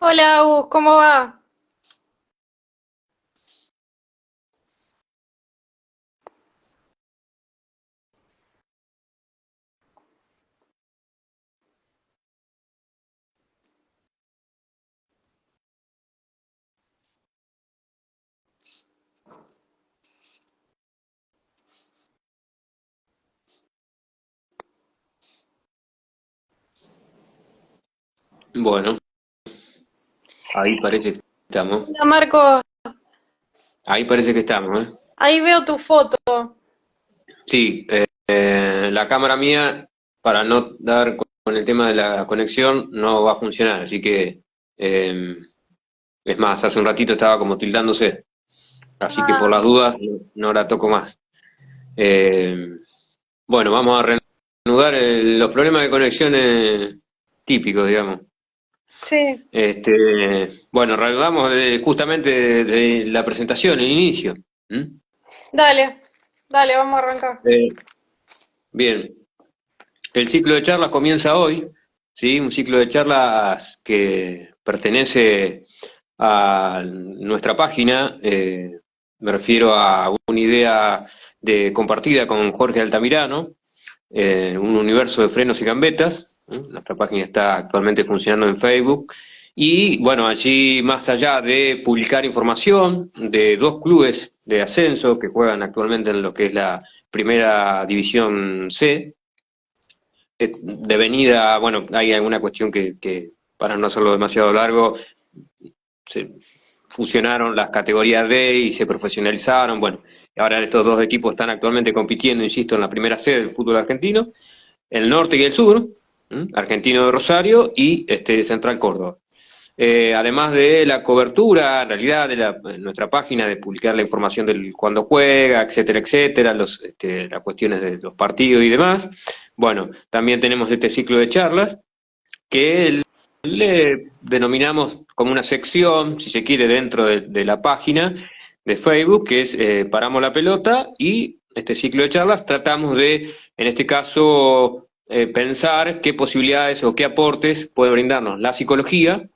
Hola, Agus, ¿cómo va? Bueno, ahí parece que estamos. Hola, Marco. Ahí parece que estamos, ¿eh? Ahí veo tu foto. Sí, la cámara mía, para no dar con el tema de la conexión, no va a funcionar. Así que, es más, hace un ratito estaba como tildándose. Así que por Ah, las dudas no la toco más. Eh, bueno, vamos a reanudar los problemas de conexión típicos, digamos. sí, Bueno, reanudamos justamente de la presentación, el inicio. ¿Mm? dale, dale, vamos a arrancar. Eh, Bien. El ciclo de charlas comienza hoy, ¿sí? Un ciclo de charlas que pertenece a nuestra página, me refiero a una idea compartida con Jorge Altamirano, un universo de frenos y gambetas. Nuestra página está actualmente funcionando en Facebook. Y bueno, allí más allá de publicar información de dos clubes de ascenso que juegan actualmente en lo que es la primera división C, devenida, bueno, hay alguna cuestión que, para no hacerlo demasiado largo, se fusionaron las categorías D y se profesionalizaron. Bueno, ahora estos dos equipos están actualmente compitiendo, insisto, en la primera sede del fútbol argentino, el norte y el sur, Argentino de Rosario y Central Córdoba. Además de la cobertura, en realidad, de nuestra página, de publicar la información del cuando juega, etcétera, etcétera, las cuestiones de los partidos y demás. Bueno, también tenemos este ciclo de charlas que le denominamos como una sección, si se quiere, dentro de la página de Facebook, que es Paramos la Pelota, y este ciclo de charlas tratamos de, en este caso, pensar qué posibilidades o qué aportes puede brindarnos la psicología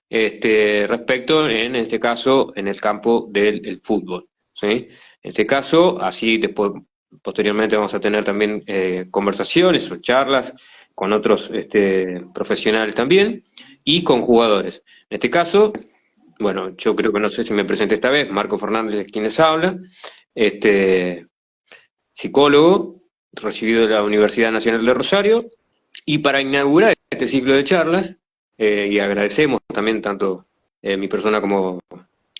respecto, en este caso, en el campo del fútbol. ¿Sí? En este caso, así después, posteriormente vamos a tener también conversaciones o charlas con otros profesionales también y con jugadores. En este caso, bueno, yo creo que no sé si me presenté esta vez, Marco Fernández es quien les habla, este, psicólogo, recibido de la Universidad Nacional de Rosario, y para inaugurar este ciclo de charlas, y agradecemos también tanto mi persona como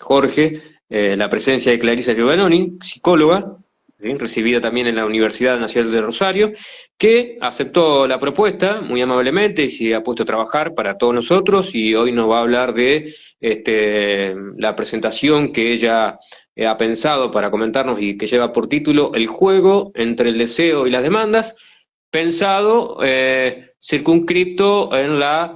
Jorge, la presencia de Clarisa Giovannoni, psicóloga, ¿sí? Recibida también en la Universidad Nacional de Rosario, que aceptó la propuesta muy amablemente y se ha puesto a trabajar para todos nosotros y hoy nos va a hablar de la presentación que ella ha pensado para comentarnos y que lleva por título El juego entre el deseo y las demandas, pensado circunscripto en la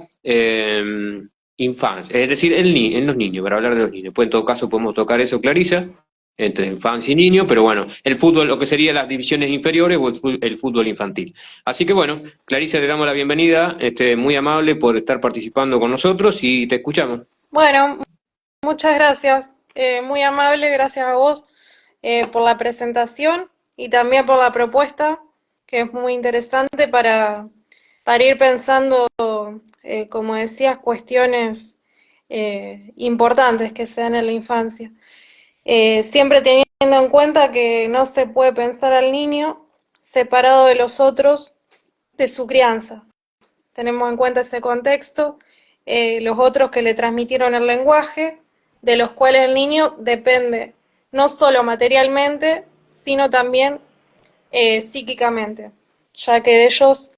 infancia, es decir, en los niños, para hablar de los niños. Pues en todo caso podemos tocar eso, Clarisa, entre infancia y niño, pero bueno, el fútbol, lo que serían las divisiones inferiores o el fútbol infantil. Así que bueno, Clarisa, te damos la bienvenida, muy amable por estar participando con nosotros y te escuchamos. Bueno, muchas gracias. Muy amable, gracias a vos por la presentación y también por la propuesta, que es muy interesante para ir pensando, como decías, cuestiones importantes que se dan en la infancia. Siempre teniendo en cuenta que no se puede pensar al niño separado de los otros de su crianza. Tenemos en cuenta ese contexto, los otros que le transmitieron el lenguaje, de los cuales el niño depende no solo materialmente, sino también psíquicamente, ya que de ellos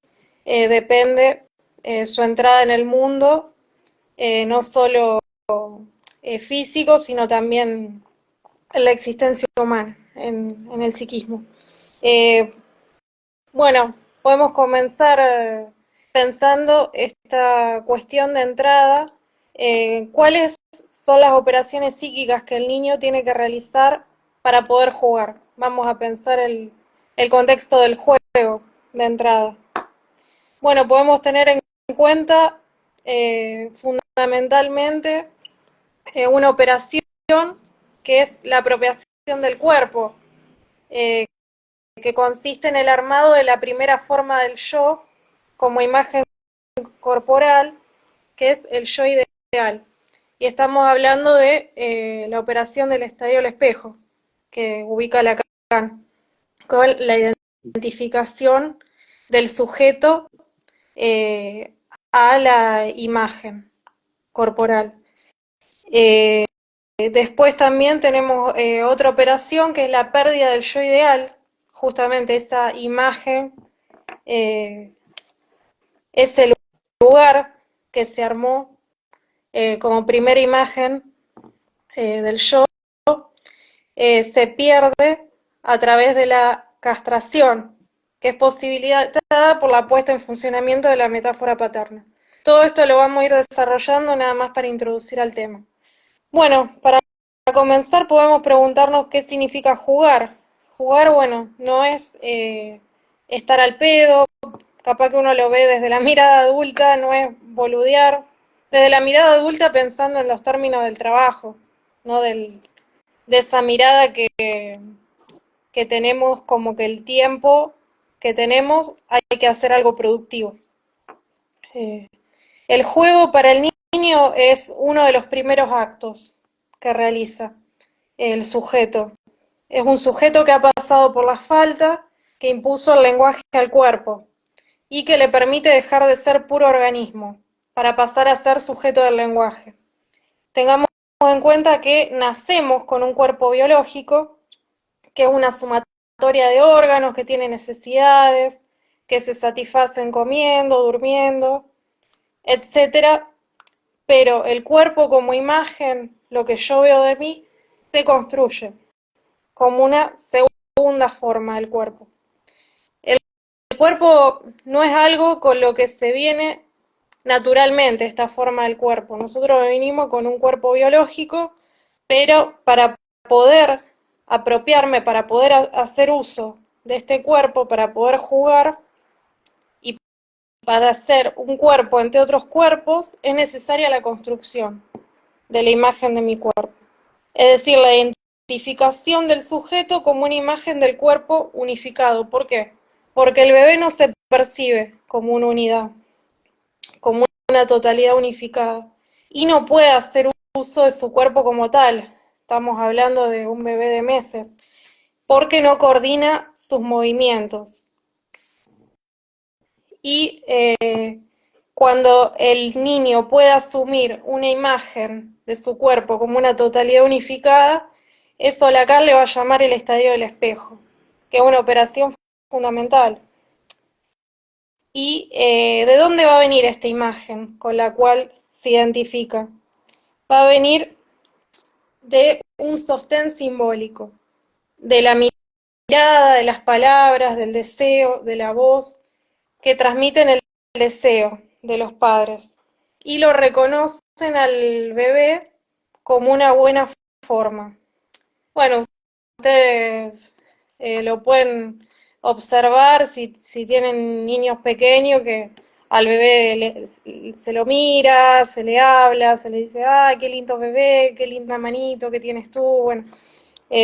depende su entrada en el mundo, no solo físico, sino también en la existencia humana, en el psiquismo. Eh, bueno, podemos comenzar pensando esta cuestión de entrada. ¿Cuáles son las operaciones psíquicas que el niño tiene que realizar para poder jugar? Vamos a pensar el contexto del juego de entrada. Bueno, podemos tener en cuenta fundamentalmente una operación que es la apropiación del cuerpo, que consiste en el armado de la primera forma del yo como imagen corporal, que es el yo ideal. Y estamos hablando de la operación del estadio del espejo, que ubica Lacan, con la identificación del sujeto a la imagen corporal. Después también tenemos otra operación que es la pérdida del yo ideal, justamente esa imagen, ese lugar que se armó como primera imagen del yo, se pierde a través de la castración, que es posibilitada por la puesta en funcionamiento de la metáfora paterna. Todo esto lo vamos a ir desarrollando nada más para introducir al tema. Bueno, para comenzar podemos preguntarnos qué significa jugar. Jugar, bueno, no es estar al pedo, capaz que uno lo ve desde la mirada adulta, no es boludear. Desde la mirada adulta pensando en los términos del trabajo, no de esa mirada que tenemos como que el tiempo que tenemos hay que hacer algo productivo. El juego para el niño es uno de los primeros actos que realiza el sujeto. Es un sujeto que ha pasado por la falta, que impuso el lenguaje al cuerpo y que le permite dejar de ser puro organismo para pasar a ser sujeto del lenguaje. Tengamos en cuenta que nacemos con un cuerpo biológico, que es una sumatoria de órganos que tiene necesidades, que se satisfacen comiendo, durmiendo, etcétera, pero el cuerpo como imagen, lo que yo veo de mí, se construye como una segunda forma del cuerpo. El cuerpo no es algo con lo que se viene naturalmente, esta forma del cuerpo. Nosotros venimos con un cuerpo biológico, pero para poder apropiarme, para poder hacer uso de este cuerpo, para poder jugar y para hacer un cuerpo entre otros cuerpos, es necesaria la construcción de la imagen de mi cuerpo. Es decir, la identificación del sujeto como una imagen del cuerpo unificado. ¿Por qué? Porque el bebé no se percibe como una unidad, como una totalidad unificada, y no puede hacer uso de su cuerpo como tal. Estamos hablando de un bebé de meses, porque no coordina sus movimientos. Y cuando el niño puede asumir una imagen de su cuerpo como una totalidad unificada, eso Lacan le va a llamar el estadio del espejo, que es una operación fundamental. ¿Y de dónde va a venir esta imagen con la cual se identifica? Va a venir de un sostén simbólico, de la mirada, de las palabras, del deseo, de la voz, que transmiten el deseo de los padres y lo reconocen al bebé como una buena forma. Bueno, ustedes lo pueden observar si tienen niños pequeños, que al bebé se lo mira, se le habla, se le dice, ah, qué lindo bebé, qué linda manito que tienes tú. Bueno,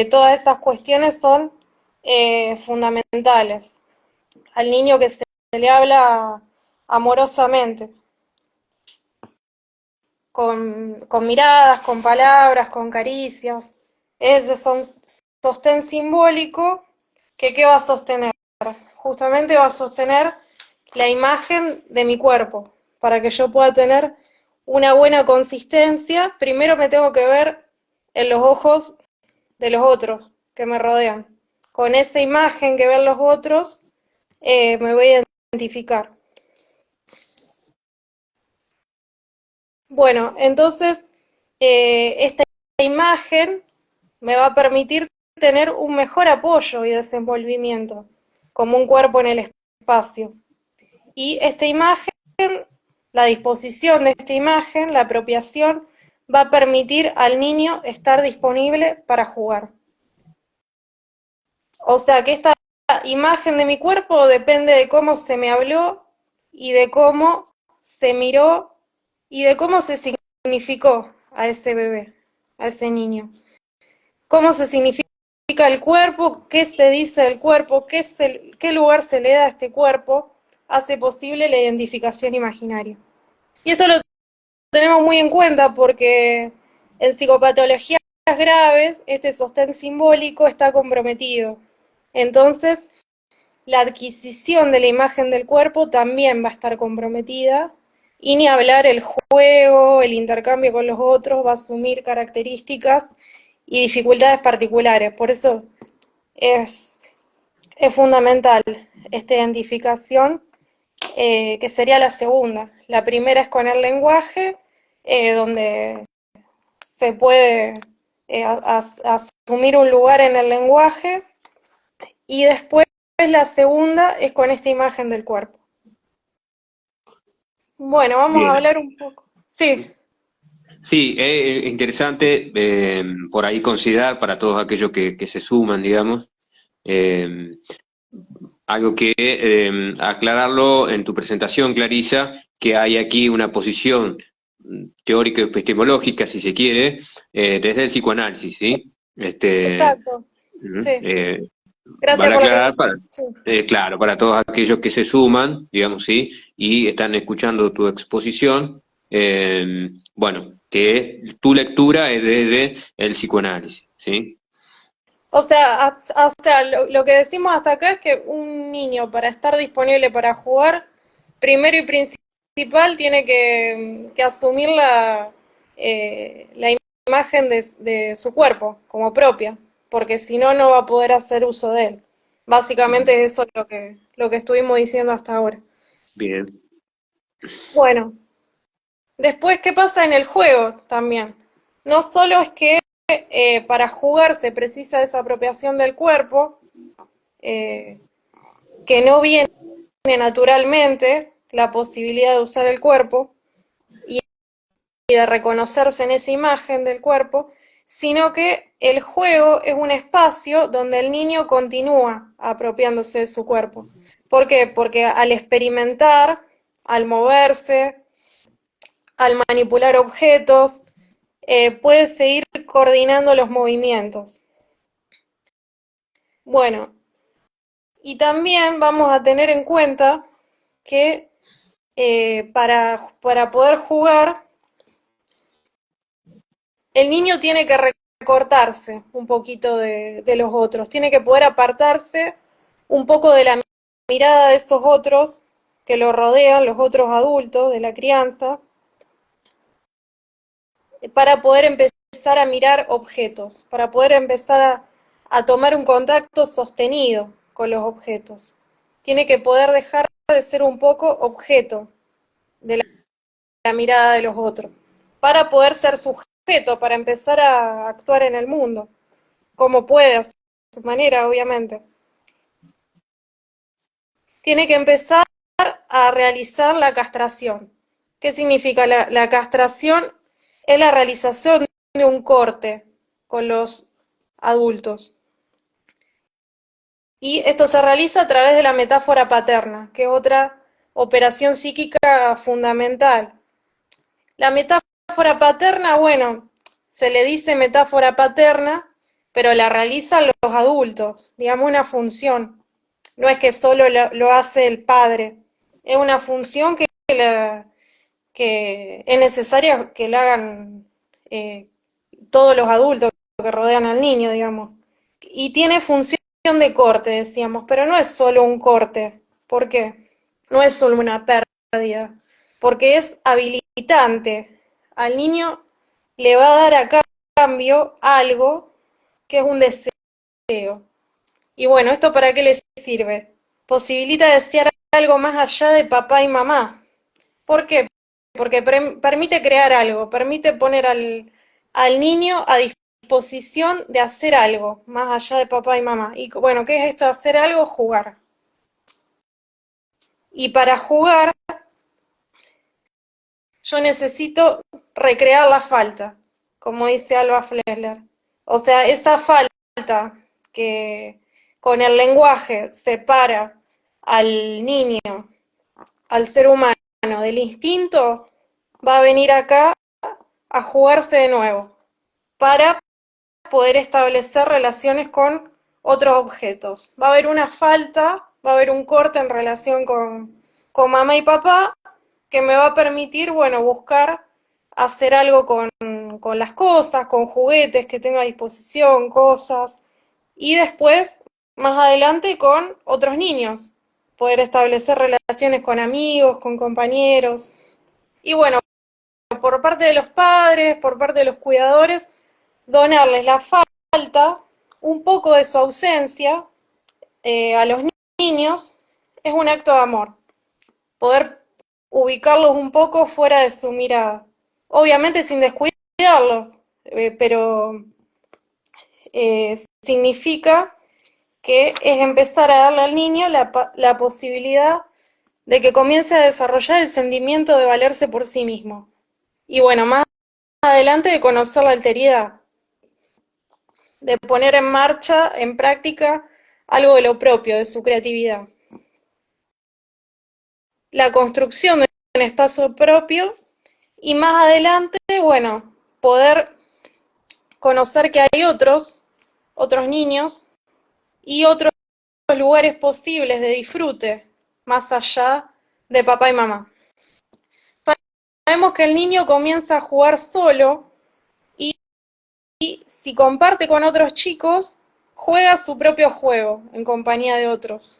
todas estas cuestiones son fundamentales. Al niño que se le habla amorosamente, con miradas, con palabras, con caricias. Ese es un sostén simbólico que ¿qué va a sostener? Justamente va a sostener la imagen de mi cuerpo. Para que yo pueda tener una buena consistencia, primero me tengo que ver en los ojos de los otros que me rodean. Con esa imagen que ven los otros, me voy a identificar. Bueno, entonces esta imagen me va a permitir tener un mejor apoyo y desenvolvimiento como un cuerpo en el espacio. Y esta imagen, la disposición de esta imagen, la apropiación, va a permitir al niño estar disponible para jugar. O sea que esta imagen de mi cuerpo depende de cómo se me habló y de cómo se miró y de cómo se significó a ese bebé, a ese niño. Cómo se significa el cuerpo, qué se dice del cuerpo, qué lugar se le da a este cuerpo, hace posible la identificación imaginaria. Y esto lo tenemos muy en cuenta porque en psicopatologías graves este sostén simbólico está comprometido. Entonces, la adquisición de la imagen del cuerpo también va a estar comprometida y ni hablar el juego, el intercambio con los otros va a asumir características y dificultades particulares. Por eso es, es fundamental esta identificación, que sería la segunda. La primera es con el lenguaje, donde se puede asumir un lugar en el lenguaje, y después la segunda es con esta imagen del cuerpo. Bueno, vamos a Bien. hablar un poco. Sí, Sí, es interesante por ahí considerar para todos aquellos que se suman, digamos, eh, algo que aclararlo en tu presentación, Clarisa, que hay aquí una posición teórico-epistemológica, si se quiere, desde el psicoanálisis, ¿sí? exacto. Ujú, Sí, gracias vale por la aclarar aclaración. Sí. claro, para todos aquellos que se suman, digamos, ¿sí? Y están escuchando tu exposición, bueno, que tu lectura es desde el psicoanálisis, ¿sí? Lo que decimos hasta acá es que un niño, para estar disponible para jugar, primero y principal tiene que asumir la imagen de su cuerpo como propia, porque si no, no va a poder hacer uso de él. Básicamente eso es lo que estuvimos diciendo hasta ahora. Bien. Bueno, después, ¿qué pasa en el juego también? No solo es que para jugar se precisa esa apropiación del cuerpo, eh, que no viene naturalmente la posibilidad de usar el cuerpo y de reconocerse en esa imagen del cuerpo, sino que el juego es un espacio donde el niño continúa apropiándose de su cuerpo. ¿Por qué? Porque al experimentar, al moverse, al manipular objetos, puede seguir coordinando los movimientos. Bueno, y también vamos a tener en cuenta que para poder jugar, el niño tiene que recortarse un poquito de los otros, tiene que poder apartarse un poco de la mirada de esos otros que lo rodean, los otros adultos de la crianza, para poder empezar a mirar objetos, para poder empezar a tomar un contacto sostenido con los objetos. Tiene que poder dejar de ser un poco objeto de la mirada de los otros, para poder ser sujeto, para empezar a actuar en el mundo, como puede, a su manera, obviamente. Tiene que empezar a realizar la castración. ¿Qué significa la castración? Es la realización de un corte con los adultos. Y esto se realiza a través de la metáfora paterna, que es otra operación psíquica fundamental. La metáfora paterna, bueno, se le dice metáfora paterna, pero la realizan los adultos, digamos una función. No es que solo lo hace el padre, es una función que es necesaria que la hagan eh, todos los adultos que rodean al niño, digamos. Y tiene función de corte, decíamos, pero no es solo un corte. ¿Por qué? No es solo una pérdida, porque es habilitante. Al niño le va a dar a cambio algo que es un deseo. Y bueno, ¿esto para qué le sirve? Posibilita desear algo más allá de papá y mamá. ¿Por qué? Porque permite crear algo, permite poner al niño a disposición de hacer algo, más allá de papá y mamá. Y bueno, ¿qué es esto de hacer algo? Jugar. Y para jugar, yo necesito recrear la falta, como dice Alba Flessler. O sea, esa falta que con el lenguaje separa al niño, al ser humano, del instinto, va a venir acá a jugarse de nuevo para poder establecer relaciones con otros objetos. Va a haber una falta, va a haber un corte en relación con mamá y papá que me va a permitir, bueno, buscar hacer algo con las cosas, con juguetes que tenga a disposición, cosas, y después, más adelante, con otros niños, poder establecer relaciones con amigos, con compañeros. Y bueno, por parte de los padres, por parte de los cuidadores, donarles la falta, un poco de su ausencia a los niños, es un acto de amor. Poder ubicarlos un poco fuera de su mirada. Obviamente sin descuidarlos, pero significa que es empezar a darle al niño la posibilidad de que comience a desarrollar el sentimiento de valerse por sí mismo. Y bueno, más adelante de conocer la alteridad, de poner en marcha, en práctica, algo de lo propio, de su creatividad. La construcción de un espacio propio y más adelante, bueno, poder conocer que hay otros niños y otros lugares posibles de disfrute, más allá de papá y mamá. Sabemos que el niño comienza a jugar solo y si comparte con otros chicos, juega su propio juego en compañía de otros.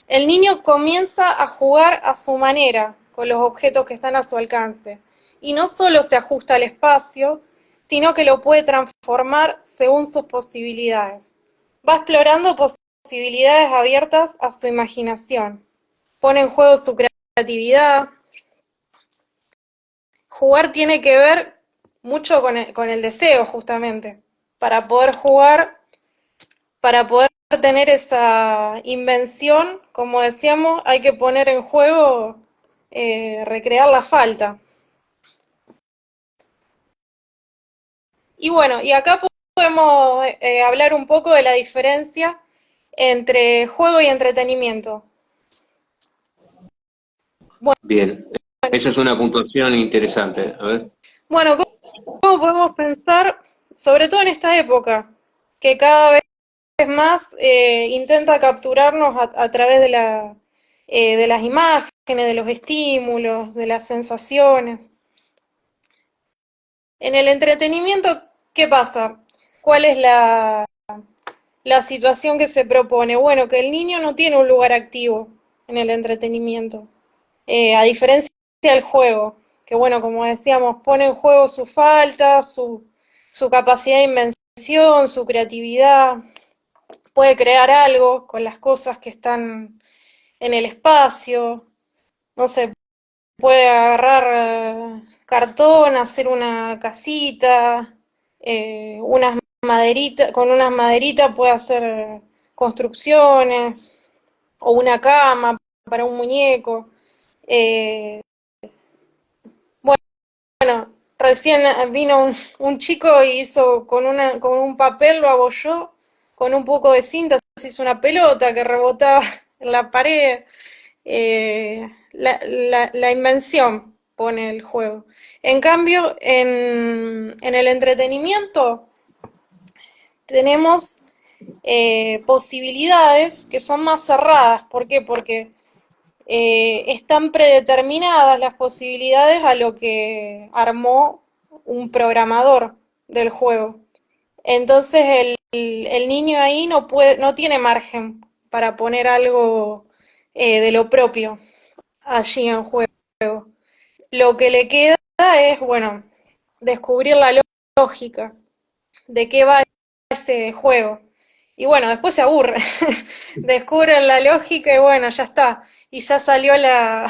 El niño comienza a jugar a su manera, con los objetos que están a su alcance, y no solo se ajusta al espacio, sino que lo puede transformar según sus posibilidades. Va explorando posibilidades abiertas a su imaginación, pone en juego su creatividad. Jugar tiene que ver mucho con el deseo, justamente, para poder jugar, para poder tener esa invención, como decíamos, hay que poner en juego, recrear la falta. Y bueno, y acá podemos hablar un poco de la diferencia entre juego y entretenimiento. Bueno, Bien, esa es una puntuación interesante. A ver. bueno, ¿cómo podemos pensar, sobre todo en esta época, que cada vez más intenta capturarnos a través de las imágenes, de los estímulos, de las sensaciones? En el entretenimiento, ¿qué pasa? ¿Cuál es la situación que se propone? Bueno, que el niño no tiene un lugar activo en el entretenimiento, a diferencia del juego, que bueno, como decíamos, pone en juego su falta, su capacidad de invención, su creatividad, puede crear algo con las cosas que están en el espacio, no sé, puede agarrar cartón, hacer una casita, unas maderitas, con unas maderitas puede hacer construcciones, o una cama para un muñeco. Eh, bueno, recién vino un chico y hizo con un papel, lo abolló, con un poco de cinta se hizo una pelota que rebotaba en la pared. La invención pone el juego. En cambio, en el entretenimiento tenemos posibilidades que son más cerradas. ¿Por qué? Porque están predeterminadas las posibilidades a lo que armó un programador del juego. Entonces el niño ahí no tiene margen para poner algo de lo propio allí en juego. Lo que le queda es, bueno, descubrir la lógica de qué va ese juego. Y bueno, después se aburre. Descubren la lógica y bueno, ya está. Y ya salió la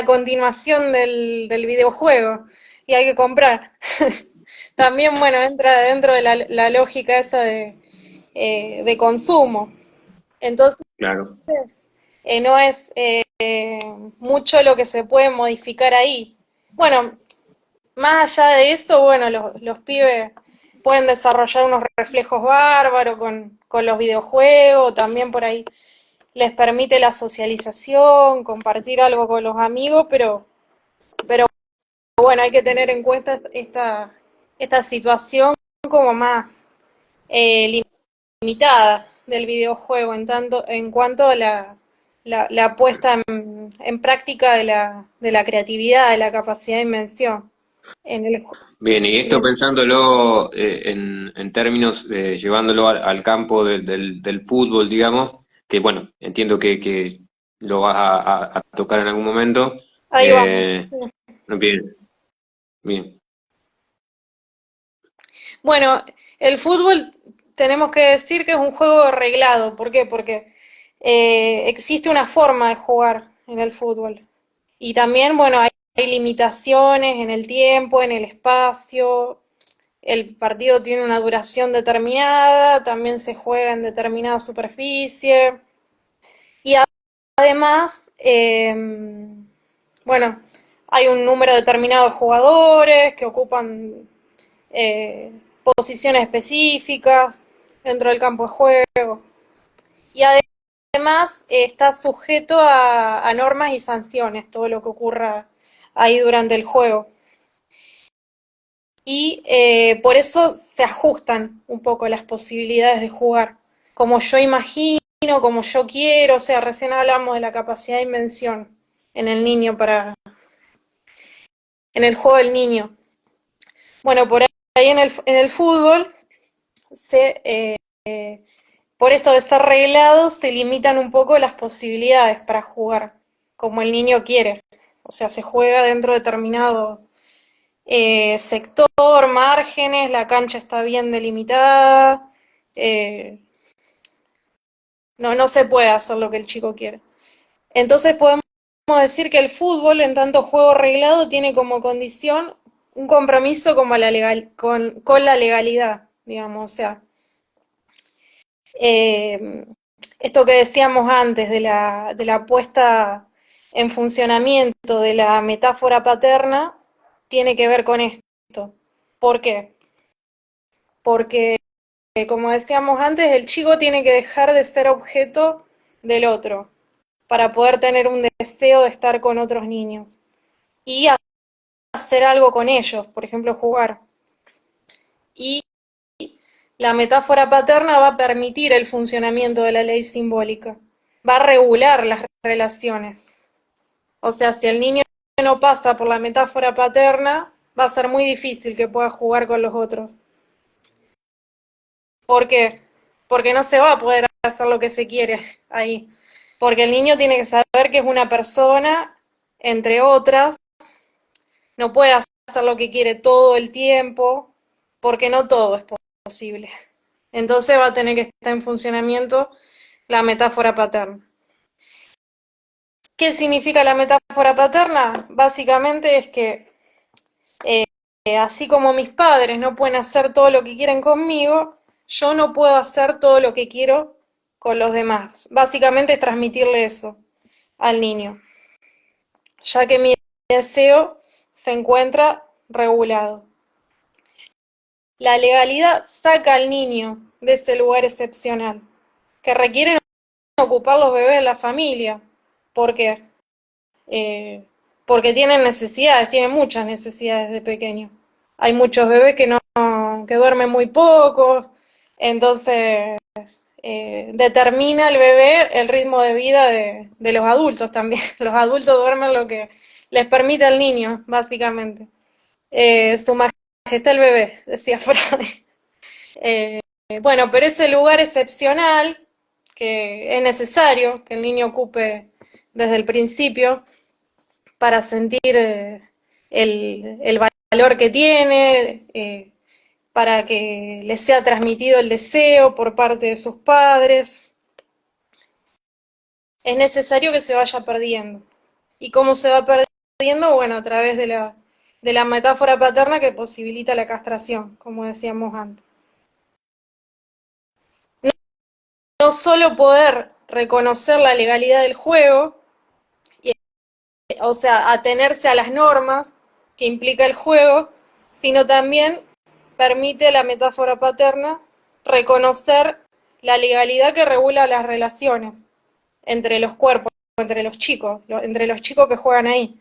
continuación del videojuego. Y hay que comprar. También, bueno, entra dentro de la lógica esa de consumo. Entonces, Claro. no es mucho lo que se puede modificar ahí. Bueno, más allá de eso, bueno, los pibes pueden desarrollar unos reflejos bárbaros con los videojuegos, también por ahí les permite la socialización, compartir algo con los amigos, pero pero bueno, hay que tener en cuenta esta situación como más limitada del videojuego en cuanto a la puesta en práctica de la creatividad, de la capacidad de invención en el juego. Bien, y esto Bien. pensándolo en términos, llevándolo al campo del fútbol, digamos, que bueno, entiendo que lo vas a tocar en algún momento. Ahí vamos. Eh, bien, bien. Bueno, el fútbol tenemos que decir que es un juego reglado. ¿Por qué? Porque existe una forma de jugar en el fútbol. Y también, bueno, hay limitaciones en el tiempo, en el espacio. El partido tiene una duración determinada, también se juega en determinada superficie. Y además, bueno, hay un número determinado de jugadores que ocupan eh, posiciones específicas dentro del campo de juego. Y además está sujeto a normas y sanciones, todo lo que ocurra ahí durante el juego. Y por eso se ajustan un poco las posibilidades de jugar, como yo imagino, como yo quiero, o sea, recién hablamos de la capacidad de invención en el niño en el juego del niño. Bueno, por ahí en el fútbol por esto de estar reglados, se limitan un poco las posibilidades para jugar como el niño quiere. O sea, se juega dentro de determinado sector, márgenes, la cancha está bien delimitada. eh, no se puede hacer lo que el chico quiere. Entonces podemos decir que el fútbol, en tanto juego reglado, tiene como condición un compromiso como con la legalidad, digamos. O sea, eh, esto que decíamos antes de la puesta en funcionamiento de la metáfora paterna tiene que ver con esto. ¿Por qué? Porque, como decíamos antes, el chico tiene que dejar de ser objeto del otro para poder tener un deseo de estar con otros niños y hacer algo con ellos, por ejemplo, jugar. Y la metáfora paterna va a permitir el funcionamiento de la ley simbólica, va a regular las relaciones. O sea, si el niño no pasa por la metáfora paterna, va a ser muy difícil que pueda jugar con los otros. ¿Por qué? Porque no se va a poder hacer lo que se quiere ahí. Porque el niño tiene que saber que es una persona, entre otras, no puede hacer lo que quiere todo el tiempo, porque no todo es posible. Entonces va a tener que estar en funcionamiento la metáfora paterna. ¿Qué significa la metáfora paterna? Básicamente es que eh, así como mis padres no pueden hacer todo lo que quieren conmigo, yo no puedo hacer todo lo que quiero con los demás. Básicamente es transmitirle eso al niño, ya que mi deseo se encuentra regulado. La legalidad saca al niño de ese lugar excepcional, que requieren ocupar los bebés de la familia. ¿Por qué? Eh, porque tienen necesidades, tienen muchas necesidades de pequeño. Hay muchos bebés que duermen muy poco, entonces determina el bebé el ritmo de vida de los adultos también. Los adultos duermen lo que les permite al niño, básicamente. Su majestad el bebé, decía Freud. Eh, bueno, pero ese lugar excepcional que es necesario que el niño ocupe desde el principio para sentir el valor que tiene, para que le sea transmitido el deseo por parte de sus padres. Es necesario que se vaya perdiendo. ¿Y cómo se va perdiendo? Bueno, a través de la metáfora paterna que posibilita la castración, como decíamos antes. No solo poder reconocer la legalidad del juego, o sea, atenerse a las normas que implica el juego, sino también permite la metáfora paterna reconocer la legalidad que regula las relaciones entre los cuerpos, entre los chicos que juegan ahí.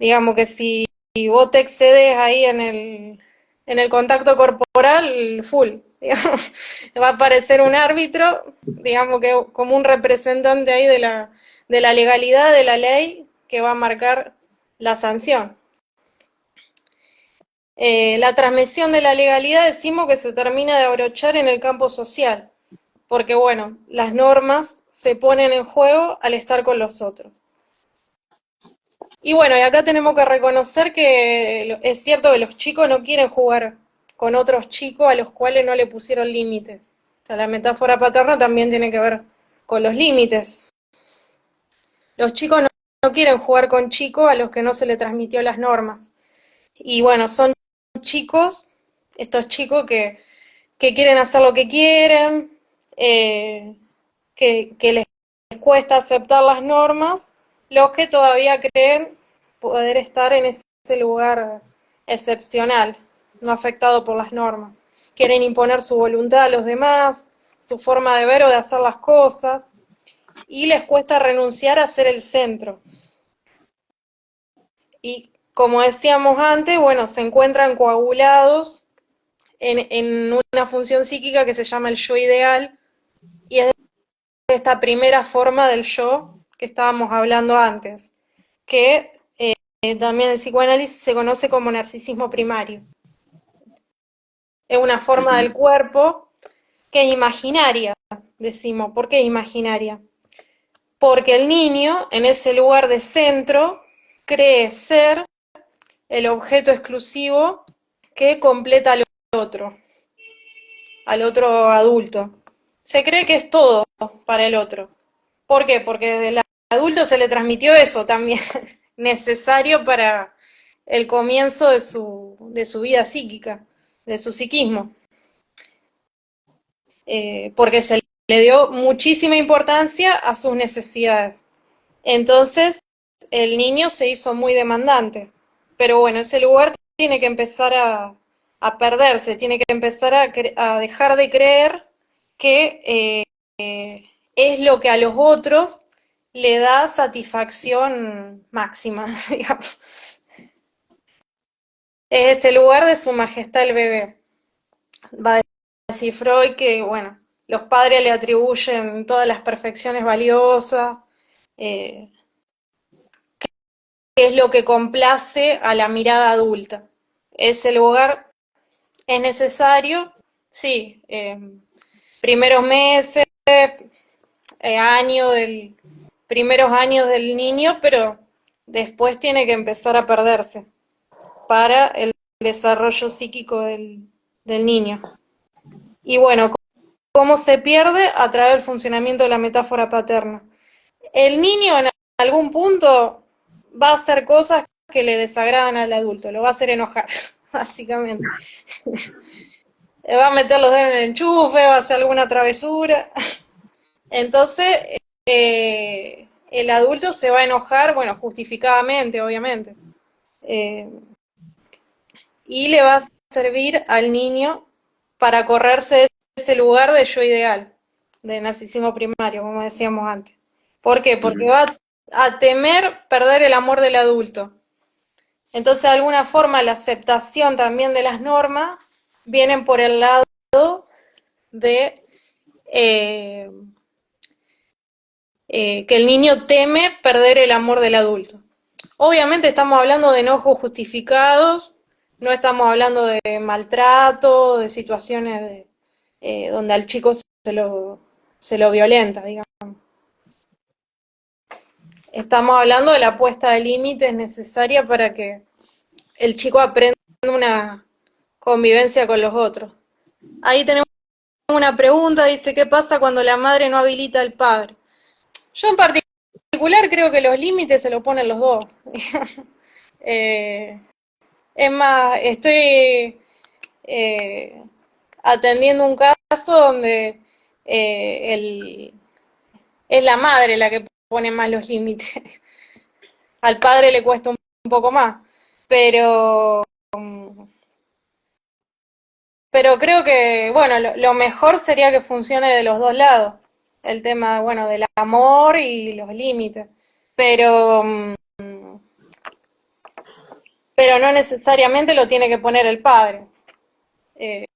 Digamos que si vos te excedes ahí en el contacto corporal, full, digamos, va a aparecer un árbitro, digamos que como un representante ahí de la legalidad de la ley que va a marcar la sanción. La transmisión de la legalidad decimos que se termina de abrochar en el campo social, porque bueno, las normas se ponen en juego al estar con los otros. Y bueno, y acá tenemos que reconocer que es cierto que los chicos no quieren jugar con otros chicos a los cuales no le pusieron límites. O sea, la metáfora paterna también tiene que ver con los límites. Los chicos no quieren jugar con chicos a los que no se le transmitió las normas. Y bueno, son chicos, estos chicos que quieren hacer lo que quieren, que les cuesta aceptar las normas, los que todavía creen poder estar en ese lugar excepcional, no afectado por las normas. Quieren imponer su voluntad a los demás, su forma de ver o de hacer las cosas, y les cuesta renunciar a ser el centro. Y como decíamos antes, bueno, se encuentran coagulados en una función psíquica que se llama el yo ideal, y es esta primera forma del yo que estábamos hablando antes, que también en psicoanálisis se conoce como narcisismo primario. Es una forma del cuerpo que es imaginaria, decimos. ¿Por qué es imaginaria? Porque el niño, en ese lugar de centro, cree ser el objeto exclusivo que completa al otro adulto. Se cree que es todo para el otro. ¿Por qué? Porque del adulto se le transmitió eso también, necesario para el comienzo de su vida psíquica, de su psiquismo. Porque se le dio muchísima importancia a sus necesidades. Entonces, el niño se hizo muy demandante. Pero bueno, ese lugar tiene que empezar a perderse, tiene que empezar a dejar de creer que es lo que a los otros le da satisfacción máxima, digamos. Es este lugar de su majestad el bebé. Va a decir Freud que, bueno, los padres le atribuyen todas las perfecciones valiosas, eh, que es lo que complace a la mirada adulta. Ese lugar es necesario, sí, primeros meses, primeros años del niño, pero después tiene que empezar a perderse para el desarrollo psíquico del niño. Y bueno, ¿cómo se pierde? A través del funcionamiento de la metáfora paterna. El niño en algún punto va a hacer cosas que le desagradan al adulto, lo va a hacer enojar, básicamente. Va a meter los dedos en el enchufe, va a hacer alguna travesura. Entonces, el adulto se va a enojar, bueno, justificadamente, obviamente. Y le va a servir al niño para correrse de ese lugar de yo ideal, de narcisismo primario, como decíamos antes. ¿Por qué? Porque va a temer perder el amor del adulto. Entonces, de alguna forma, la aceptación también de las normas vienen por el lado de que el niño teme perder el amor del adulto. Obviamente estamos hablando de enojos justificados, no estamos hablando de maltrato, de situaciones donde al chico se lo violenta, digamos. Estamos hablando de la puesta de límites necesaria para que el chico aprenda una convivencia con los otros. Ahí tenemos una pregunta, dice, ¿qué pasa cuando la madre no habilita al padre? Yo en particular creo que los límites se los ponen los dos. eh, es más, estoy atendiendo un caso donde es la madre la que pone más los límites. Al padre le cuesta un poco más, pero, pero creo que, bueno, lo mejor sería que funcione de los dos lados, el tema, bueno, del amor y los límites. Pero pero no necesariamente lo tiene que poner el padre. Es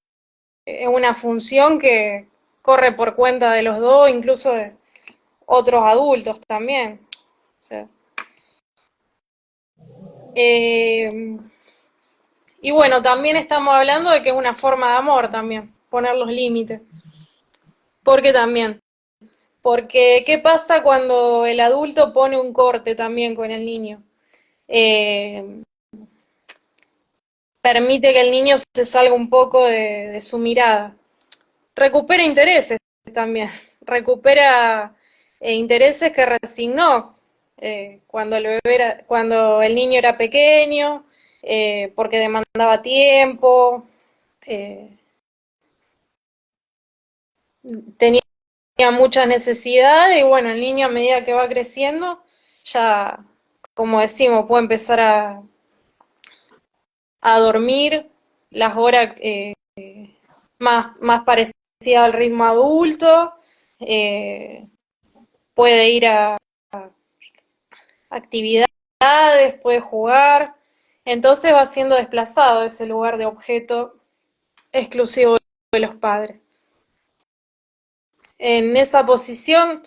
una función que corre por cuenta de los dos, incluso de otros adultos también. O sea, y bueno, también estamos hablando de que es una forma de amor también, poner los límites. Porque también, porque ¿qué pasa cuando el adulto pone un corte también con el niño? Eh, Permite que el niño se salga un poco de su mirada. Recupera intereses también, recupera intereses que resignó cuando el niño era pequeño, porque demandaba tiempo, eh, tenía muchas necesidades y bueno, el niño a medida que va creciendo ya, como decimos, puede empezar a dormir las horas más parecidas al ritmo adulto, eh, puede ir a actividades, puede jugar, entonces va siendo desplazado de ese lugar de objeto exclusivo de los padres. En esa posición,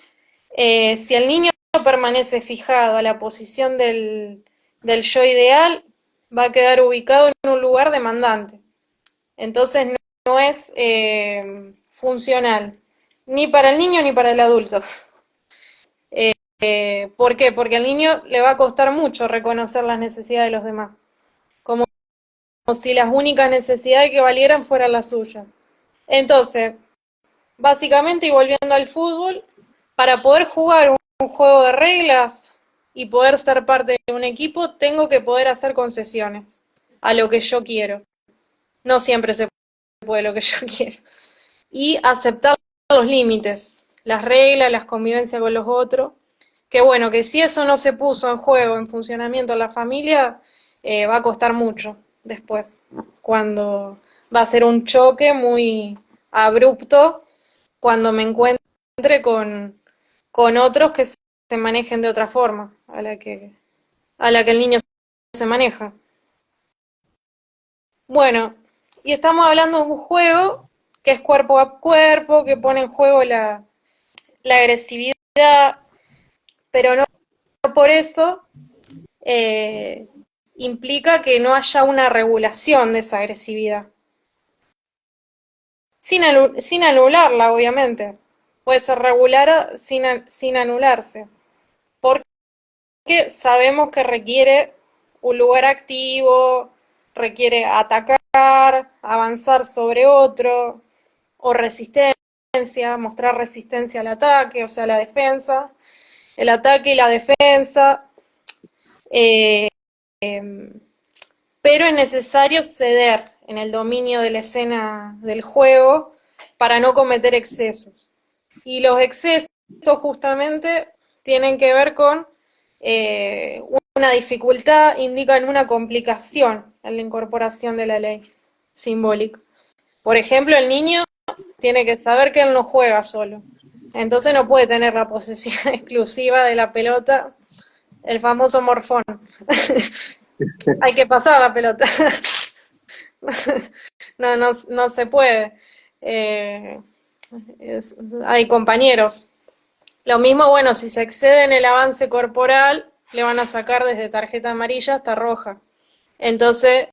si el niño permanece fijado a la posición del yo ideal, va a quedar ubicado en un lugar demandante. Entonces no es funcional, ni para el niño ni para el adulto. ¿Por qué? Porque al niño le va a costar mucho reconocer las necesidades de los demás, como si las únicas necesidades que valieran fueran las suyas. Entonces, básicamente, y volviendo al fútbol, para poder jugar un juego de reglas y poder ser parte de un equipo, tengo que poder hacer concesiones a lo que yo quiero. No siempre se puede lo que yo quiero. Y aceptar los límites, las reglas, las convivencias con los otros. Que bueno, que si eso no se puso en juego, en funcionamiento en la familia, va a costar mucho después, cuando va a ser un choque muy abrupto, cuando me encuentre con otros que se manejen de otra forma a la que el niño se maneja. Bueno, y estamos hablando de un juego que es cuerpo a cuerpo, que pone en juego la agresividad, pero no por eso implica que no haya una regulación de esa agresividad. Sin anularla, obviamente. Puede ser regular sin anularse. Porque sabemos que requiere un lugar activo, requiere atacar, avanzar sobre otro, o resistencia, mostrar resistencia al ataque, o sea, la defensa. El ataque y la defensa. Eh, pero es necesario ceder en el dominio de la escena del juego para no cometer excesos. Y los excesos justamente tienen que ver con una dificultad, indican una complicación en la incorporación de la ley simbólica. Por ejemplo, el niño tiene que saber que él no juega solo. Entonces no puede tener la posesión exclusiva de la pelota, el famoso morfón. Hay que pasar la pelota. No se puede. Eh, hay compañeros. Lo mismo, bueno, si se excede en el avance corporal, le van a sacar desde tarjeta amarilla hasta roja. Entonces,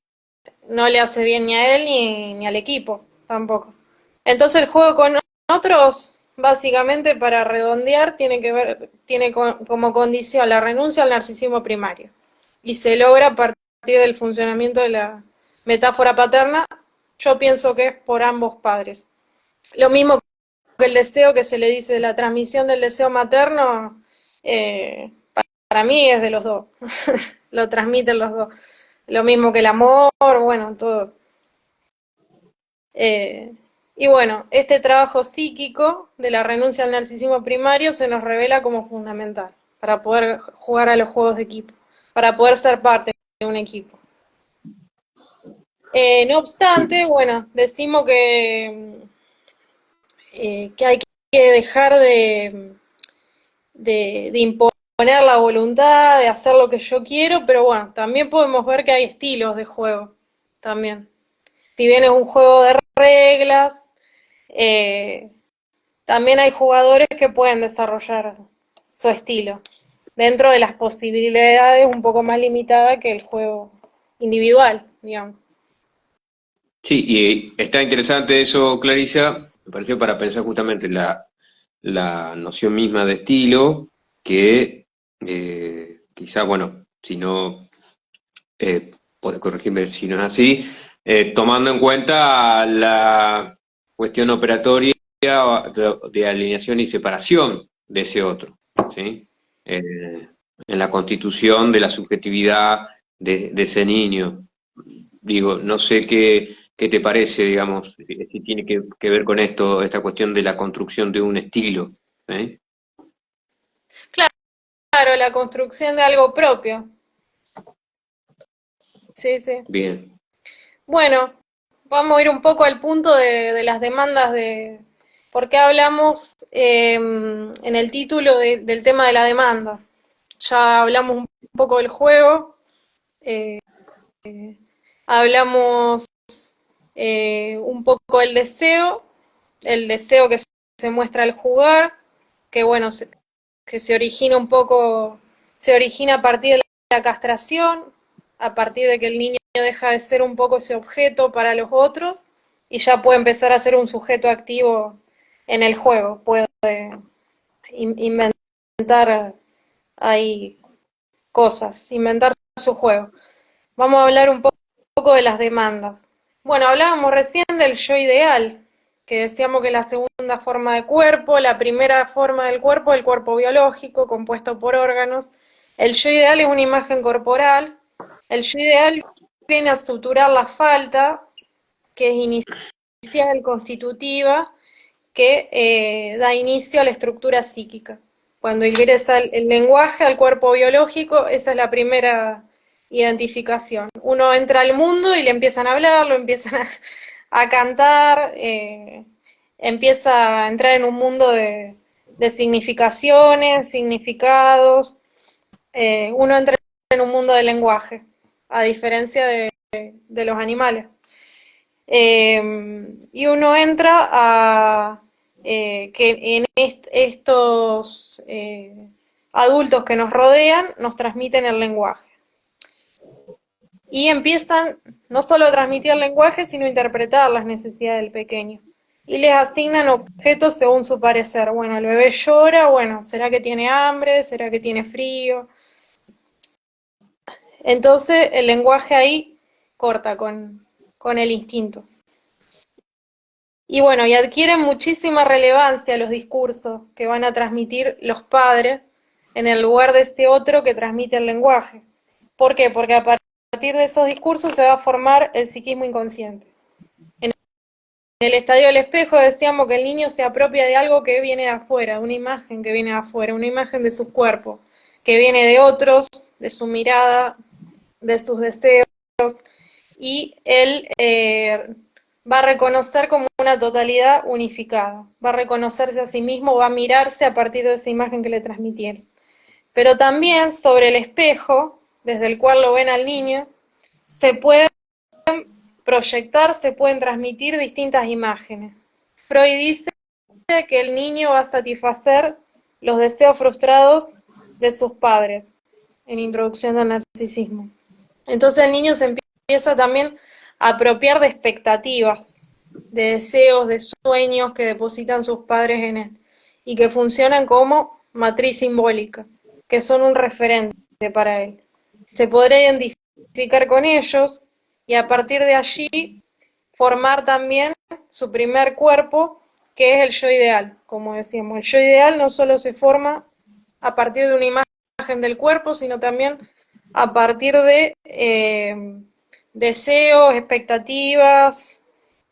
no le hace bien ni a él ni al equipo, tampoco. Entonces, el juego con otros, básicamente, para redondear, tiene como condición la renuncia al narcisismo primario. Y se logra a partir del funcionamiento de la metáfora paterna, yo pienso que es por ambos padres. Lo mismo que el deseo que se le dice de la transmisión del deseo materno, eh, para mí es de los dos, lo transmiten los dos. Lo mismo que el amor, bueno, todo. Y bueno, este trabajo psíquico de la renuncia al narcisismo primario se nos revela como fundamental para poder jugar a los juegos de equipo, para poder ser parte de un equipo. No obstante, bueno, decimos que hay que dejar de imponer poner la voluntad de hacer lo que yo quiero, pero bueno, también podemos ver que hay estilos de juego, también. Si bien es un juego de reglas, eh, también hay jugadores que pueden desarrollar su estilo, dentro de las posibilidades un poco más limitadas que el juego individual, digamos. Sí, y está interesante eso, Clarisa, me pareció para pensar justamente la noción misma de estilo, que quizá, bueno, si no, podés corregirme si no es así, tomando en cuenta la cuestión operatoria de alineación y separación de ese otro, ¿sí? En la constitución de la subjetividad de ese niño. Digo, no sé qué te parece, digamos, si tiene que ver con esto, esta cuestión de la construcción de un estilo, ¿eh? Claro, la construcción de algo propio. Sí, sí. Bien, Bueno, vamos a ir un poco al punto de las demandas de... ¿Por qué hablamos en el título del tema de la demanda? Ya hablamos un poco del juego, eh, hablamos un poco del deseo, el deseo que se muestra al jugar, que bueno, que se origina un poco, se origina a partir de la castración, a partir de que el niño deja de ser un poco ese objeto para los otros y ya puede empezar a ser un sujeto activo en el juego, puede inventar ahí cosas, inventar su juego. Vamos a hablar un poco de las demandas. Bueno, hablábamos recién del yo ideal, que decíamos que la segunda forma de cuerpo, la primera forma del cuerpo, el cuerpo biológico, compuesto por órganos. El yo ideal es una imagen corporal. El yo ideal viene a suturar la falta, que es inicial, constitutiva, que da inicio a la estructura psíquica. Cuando ingresa el lenguaje al cuerpo biológico, esa es la primera identificación. Uno entra al mundo y le empiezan a hablar, lo empiezan a cantar, empieza a entrar en un mundo de significaciones, significados. Uno entra en un mundo de lenguaje, a diferencia de los animales. Y uno entra a que en estos adultos que nos rodean nos transmiten el lenguaje. Y empiezan no solo a transmitir el lenguaje, sino a interpretar las necesidades del pequeño. Y les asignan objetos según su parecer. Bueno, el bebé llora, bueno, ¿será que tiene hambre? ¿Será que tiene frío? Entonces el lenguaje ahí corta con el instinto. Y bueno, y adquieren muchísima relevancia los discursos que van a transmitir los padres en el lugar de este otro que transmite el lenguaje. ¿Por qué? Porque a partir de esos discursos se va a formar el psiquismo inconsciente. En el estadio del espejo decíamos que el niño se apropia de algo que viene de afuera, una imagen que viene de afuera, una imagen de su cuerpo, que viene de otros, de su mirada, de sus deseos, y él va a reconocer como una totalidad unificada, va a reconocerse a sí mismo, va a mirarse a partir de esa imagen que le transmitieron. Pero también sobre el espejo, desde el cual lo ven al niño, se pueden proyectar, se pueden transmitir distintas imágenes. Freud dice que el niño va a satisfacer los deseos frustrados de sus padres, en Introducción al Narcisismo. Entonces el niño se empieza también a apropiar de expectativas, de deseos, de sueños que depositan sus padres en él y que funcionan como matriz simbólica, que son un referente para él. Se podrá identificar con ellos y a partir de allí formar también su primer cuerpo, que es el yo ideal, como decíamos. El yo ideal no solo se forma a partir de una imagen del cuerpo, sino también a partir de deseos, expectativas,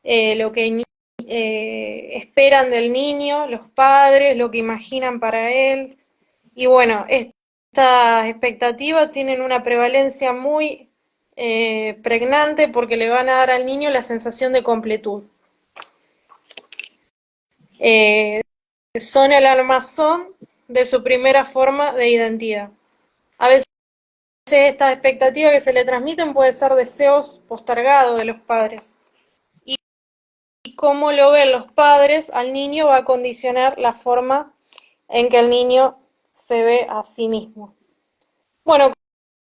lo que esperan del niño, los padres, lo que imaginan para él. Y bueno, estas expectativas tienen una prevalencia muy pregnante porque le van a dar al niño la sensación de completud. Son el armazón de su primera forma de identidad. A veces estas expectativas que se le transmiten pueden ser deseos postergados de los padres. Y cómo lo ven los padres al niño va a condicionar la forma en que el niño se ve a sí mismo. Bueno,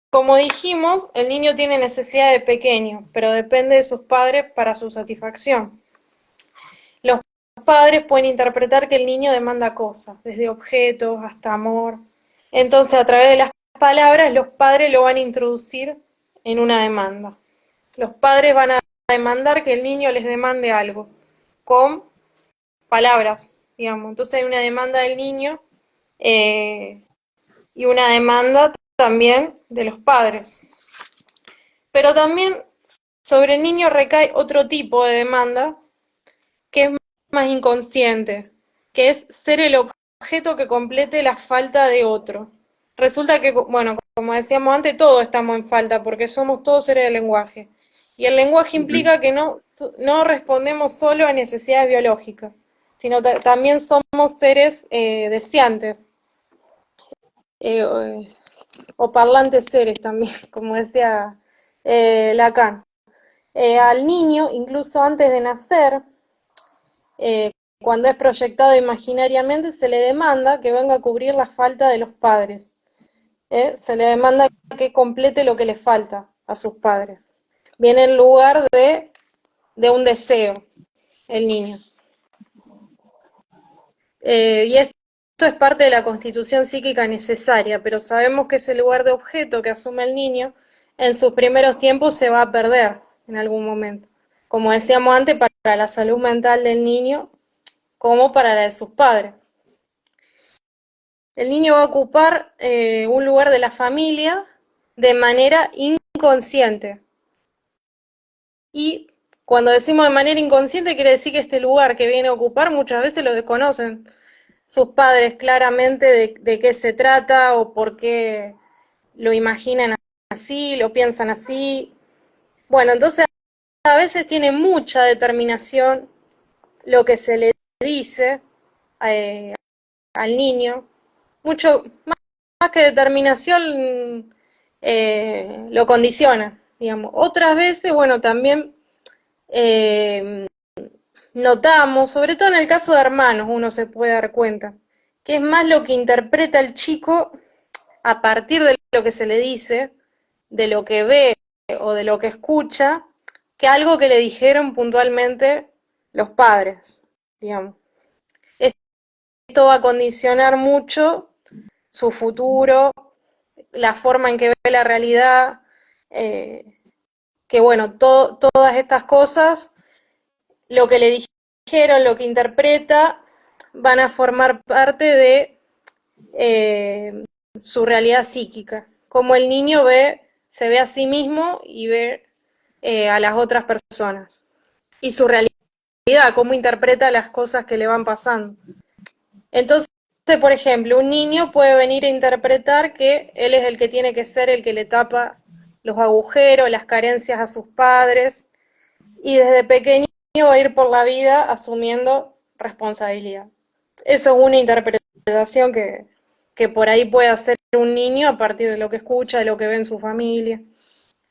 como dijimos, el niño tiene necesidad de pequeño, pero depende de sus padres para su satisfacción. Los padres pueden interpretar que el niño demanda cosas, desde objetos hasta amor. Entonces, a través de las palabras, los padres lo van a introducir en una demanda. Los padres van a demandar que el niño les demande algo, con palabras, digamos. Entonces hay una demanda del niño y una demanda también de los padres. Pero también sobre el niño recae otro tipo de demanda que es más inconsciente, que es ser el objeto que complete la falta de otro. Resulta que, bueno, como decíamos antes, todos estamos en falta porque somos todos seres del lenguaje. Y el lenguaje implica que no respondemos solo a necesidades biológicas, sino también somos seres deseantes o parlantes seres también, como decía Lacan. Al niño, incluso antes de nacer, cuando es proyectado imaginariamente, se le demanda que venga a cubrir la falta de los padres. Se le demanda que complete lo que le falta a sus padres. Viene en lugar de un deseo, el niño. Y esto es parte de la constitución psíquica necesaria, pero sabemos que ese lugar de objeto que asume el niño en sus primeros tiempos se va a perder en algún momento. Como decíamos antes, para la salud mental del niño como para la de sus padres. El niño va a ocupar un lugar de la familia de manera inconsciente. Y cuando decimos de manera inconsciente quiere decir que este lugar que viene a ocupar muchas veces lo desconocen sus padres claramente de qué se trata o por qué lo imaginan así, lo piensan así. Bueno, entonces a veces tiene mucha determinación lo que se le dice al niño, mucho más que determinación lo condiciona, digamos. Otras veces, bueno, también notamos, sobre todo en el caso de hermanos, uno se puede dar cuenta, que es más lo que interpreta el chico a partir de lo que se le dice, de lo que ve o de lo que escucha, que algo que le dijeron puntualmente los padres, digamos. Esto va a condicionar mucho su futuro, la forma en que ve la realidad, que bueno, todas estas cosas, lo que le dijeron, lo que interpreta, van a formar parte de su realidad psíquica, como el niño se ve a sí mismo y ve a las otras personas, y su realidad, cómo interpreta las cosas que le van pasando. Entonces, por ejemplo, un niño puede venir a interpretar que él es el que tiene que ser el que le tapa los agujeros, las carencias a sus padres, y desde pequeño va a ir por la vida asumiendo responsabilidad. Eso es una interpretación que por ahí puede hacer un niño a partir de lo que escucha, de lo que ve en su familia.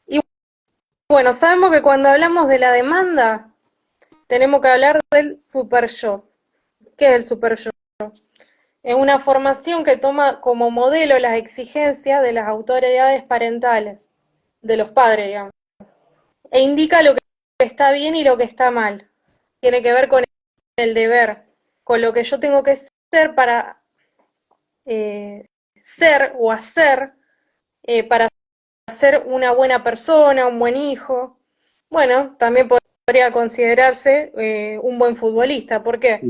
Y bueno, sabemos que cuando hablamos de la demanda, tenemos que hablar del super yo. ¿Qué es el super yo? Es una formación que toma como modelo las exigencias de las autoridades parentales, de los padres, digamos, e indica lo que está bien y lo que está mal. Tiene que ver con el deber, con lo que yo tengo que ser para ser o hacer para ser una buena persona, un buen hijo. Bueno, también podría considerarse un buen futbolista. ¿Por qué?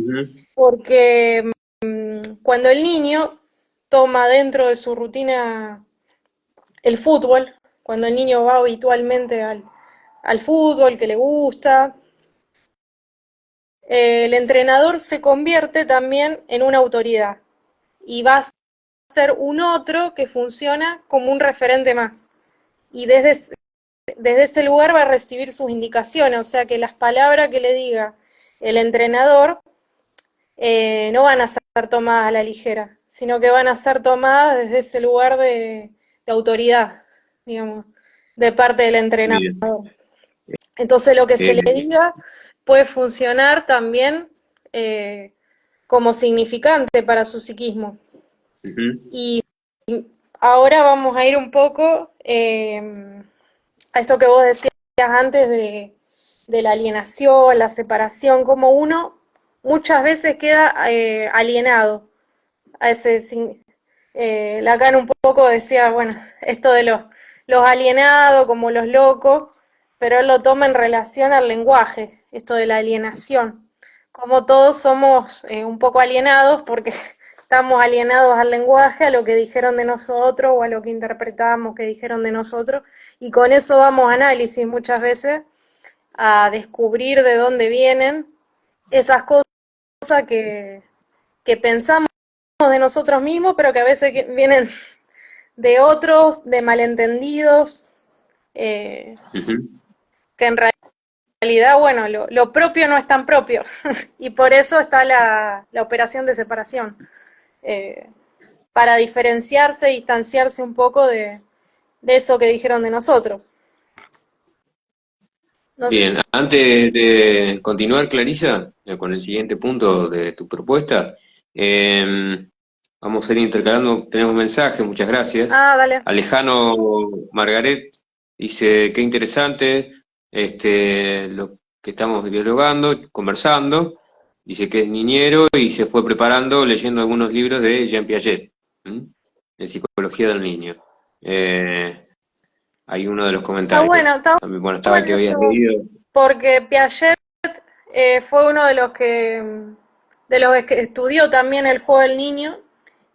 Porque cuando el niño toma dentro de su rutina el fútbol, cuando el niño va habitualmente al fútbol que le gusta, el entrenador se convierte también en una autoridad y va a ser un otro que funciona como un referente más. Y desde ese lugar va a recibir sus indicaciones, o sea que las palabras que le diga el entrenador no van a ser tomadas a la ligera, sino que van a ser tomadas desde ese lugar de autoridad, digamos, de parte del entrenador. Bien. Entonces lo que se le Bien. diga puede funcionar también como significante para su psiquismo. Ujú. Y ahora vamos a ir un poco a esto que vos decías antes de la alienación, la separación, como uno muchas veces queda alienado a ese. Lacan un poco decía, bueno, esto de los alienados como los locos, pero él lo toma en relación al lenguaje, esto de la alienación. Como todos somos un poco alienados porque estamos alienados al lenguaje, a lo que dijeron de nosotros o a lo que interpretamos que dijeron de nosotros, y con eso vamos a análisis muchas veces, a descubrir de dónde vienen esas cosas que pensamos de nosotros mismos, pero que a veces vienen de otros, de malentendidos, Ujú. que en realidad, bueno, lo propio no es tan propio, y por eso está la operación de separación, eh, para diferenciarse, distanciarse un poco de eso que dijeron de nosotros. No sé. Bien, antes de continuar, Clarisa, con el siguiente punto de tu propuesta, eh, vamos a ir intercalando, tenemos mensajes, muchas gracias. Ah, dale. Alejano Margaret dice, qué interesante lo que estamos dialogando, conversando, dice que es niñero y se fue preparando leyendo algunos libros de Jean Piaget, ¿m? De psicología del niño. Hay uno de los comentarios. Está También, bueno, estaba el bueno que habías eso, leído. porque Piaget fue uno de los que estudió también el juego del niño,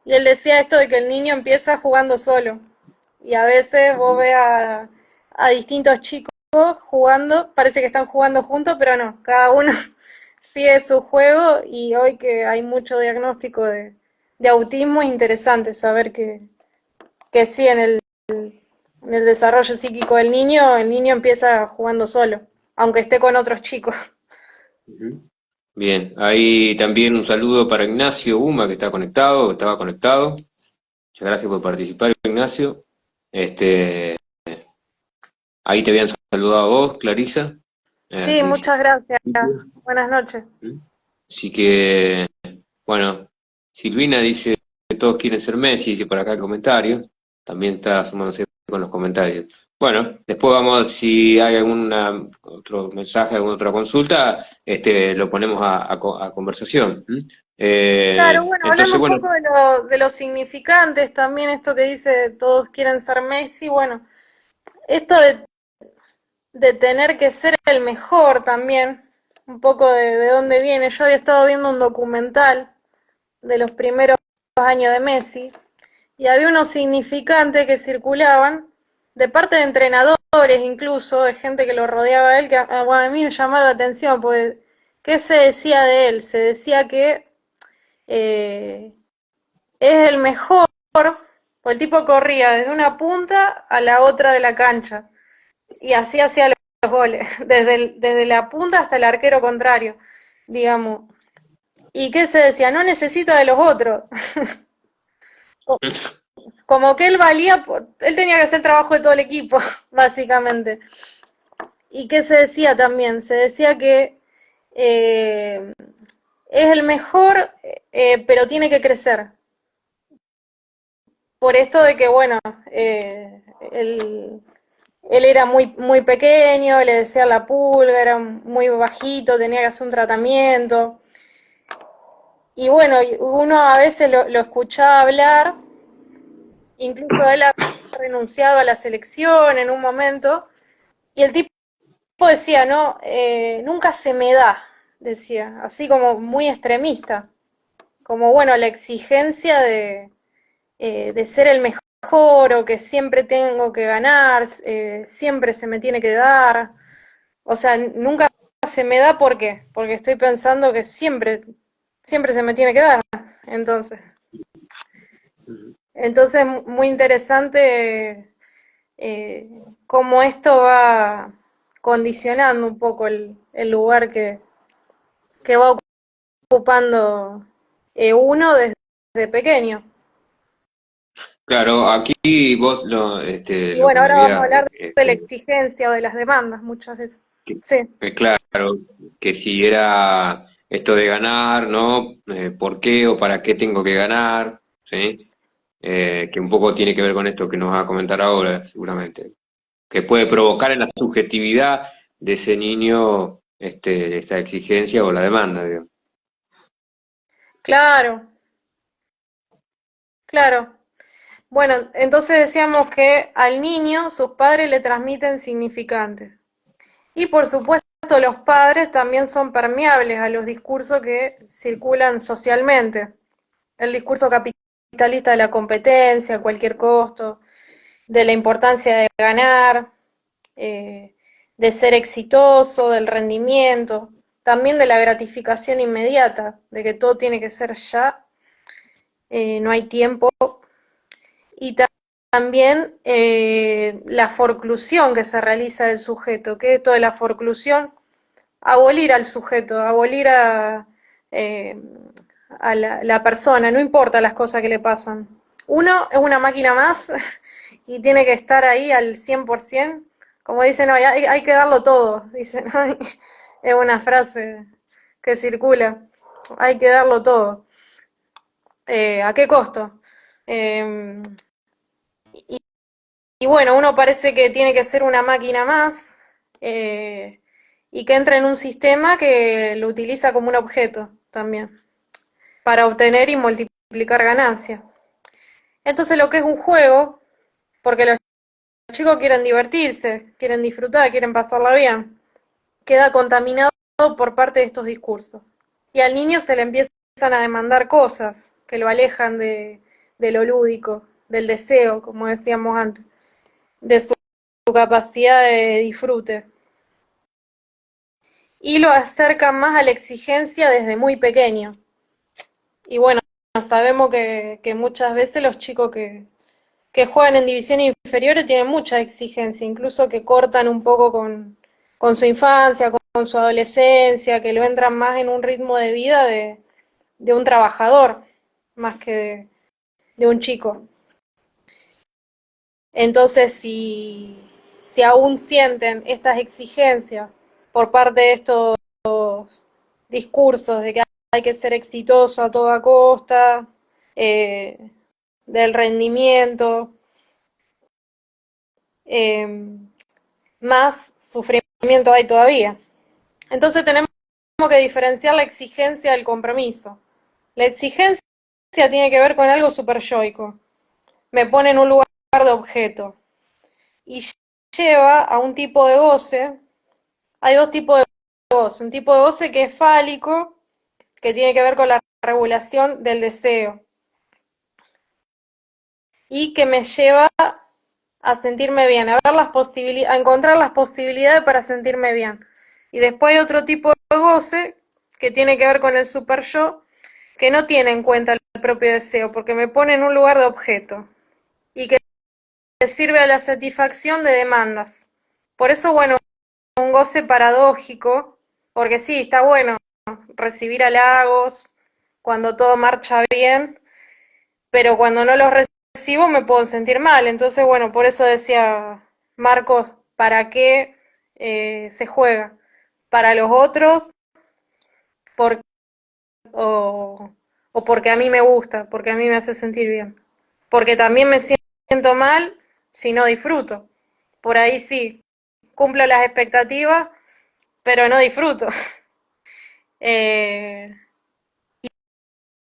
y él decía esto de que el niño empieza jugando solo, y a veces vos ves a distintos chicos jugando, parece que están jugando juntos, pero no, cada uno sigue su juego, y hoy que hay mucho diagnóstico de autismo es interesante saber que sí, en el desarrollo psíquico del niño, el niño empieza jugando solo, aunque esté con otros chicos. Ujú. Bien, ahí también un saludo para Ignacio Uma, que está conectado, estaba conectado. Muchas gracias por participar, Ignacio. Este, ahí te habían saludado a vos, Clarisa, al Sí, muchas gracias. principio. Buenas noches. ¿Mm? Así que, bueno, Silvina dice que todos quieren ser Messi, dice por acá el comentario. También está sumándose con los comentarios. Bueno, después vamos, si hay otro mensaje, alguna otra consulta, lo ponemos a conversación. ¿Mm? Claro, bueno, hablando Entonces, un bueno, poco de los significantes, también esto que dice todos quieren ser Messi, bueno, esto de tener que ser el mejor también, un poco de dónde viene. Yo había estado viendo un documental de los primeros años de Messi, y había unos significantes que circulaban de parte de entrenadores, incluso de gente que lo rodeaba a él, que bueno, a mí me llamaba la atención, pues, ¿qué se decía de él? Se decía que eh, es el mejor, pues el tipo corría desde una punta a la otra de la cancha, y así hacía los goles, desde la punta hasta el arquero contrario, digamos. ¿Y qué se decía? No necesita de los otros. Como que él valía, él tenía que hacer el trabajo de todo el equipo, básicamente. ¿Y qué se decía también? Se decía que eh, es el mejor, pero tiene que crecer. Por esto de que, bueno, él era muy pequeño, le decía la pulga, era muy bajito, tenía que hacer un tratamiento. Y bueno, uno a veces lo escuchaba hablar, incluso él ha renunciado a la selección en un momento, y el tipo decía, no, nunca se me da, decía, así como muy extremista, como bueno, la exigencia de ser el mejor, o que siempre tengo que ganar, siempre se me tiene que dar, o sea, nunca se me da, ¿por qué? Porque estoy pensando que siempre se me tiene que dar, entonces. Entonces, muy interesante eh, cómo esto va condicionando un poco el lugar que va ocupando uno desde desde pequeño. Claro, aquí vos Y lo que bueno, me ahora vamos a habías hablar de la exigencia o de las demandas muchas veces. Sí, claro, que si era esto de ganar, ¿no? ¿Por qué o para qué tengo que ganar? ¿Sí? Que un poco tiene que ver con esto que nos va a comentar ahora, seguramente. Que puede provocar en la subjetividad de ese niño esta exigencia o la demanda, digamos. claro, claro. Bueno, entonces decíamos que al niño sus padres le transmiten significantes. Y por supuesto los padres también son permeables a los discursos que circulan socialmente. El discurso capitalista de la competencia a cualquier costo, de la importancia de ganar, eh, de ser exitoso, del rendimiento, también de la gratificación inmediata, de que todo tiene que ser ya, no hay tiempo, y también la forclusión que se realiza del sujeto, que esto de la forclusión, abolir al sujeto, abolir eh, a la persona, no importa las cosas que le pasan. Uno es una máquina más y tiene que estar ahí al 100%, como dicen hoy, hay que darlo todo, dicen hoy. Es una frase que circula, hay que darlo todo. ¿A qué costo? Eh, y, y bueno, uno parece que tiene que ser una máquina más eh, y que entra en un sistema que lo utiliza como un objeto también para obtener y multiplicar ganancias. Entonces lo que es un juego, porque los chicos quieren divertirse, quieren disfrutar, quieren pasarla bien, queda contaminado por parte de estos discursos. Y al niño se le empiezan a demandar cosas que lo alejan de lo lúdico, del deseo, como decíamos antes, de su capacidad de disfrute. Y lo acercan más a la exigencia desde muy pequeño. Y bueno, sabemos que muchas veces los chicos que juegan en divisiones inferiores tienen mucha exigencia, incluso que cortan un poco con su infancia, con su adolescencia, que lo entran más en un ritmo de vida de un trabajador, más que de un chico. Entonces, si aún sienten estas exigencias por parte de estos discursos de que hay que ser exitoso a toda costa, eh, del rendimiento, eh, más sufrimiento hay todavía. Entonces tenemos que diferenciar la exigencia del compromiso. La exigencia tiene que ver con algo superyoico. Me pone en un lugar de objeto y lleva a un tipo de goce. Hay dos tipos de goce. Un tipo de goce que es fálico, que tiene que ver con la regulación del deseo y que me lleva a sentirme bien, a ver las posibilidades, a encontrar las posibilidades para sentirme bien. Y después hay otro tipo de goce que tiene que ver con el super yo, que no tiene en cuenta el propio deseo, porque me pone en un lugar de objeto y que sirve a la satisfacción de demandas. Por eso, bueno, un goce paradójico, porque sí, está bueno recibir halagos cuando todo marcha bien, pero cuando no los recibo me puedo sentir mal. Entonces, bueno, por eso decía Marcos, ¿para qué se juega? ¿Para los otros por, o, o porque a mí me gusta, porque a mí me hace sentir bien? Porque también me siento mal si no disfruto. Por ahí sí, cumplo las expectativas, pero no disfruto. Eh,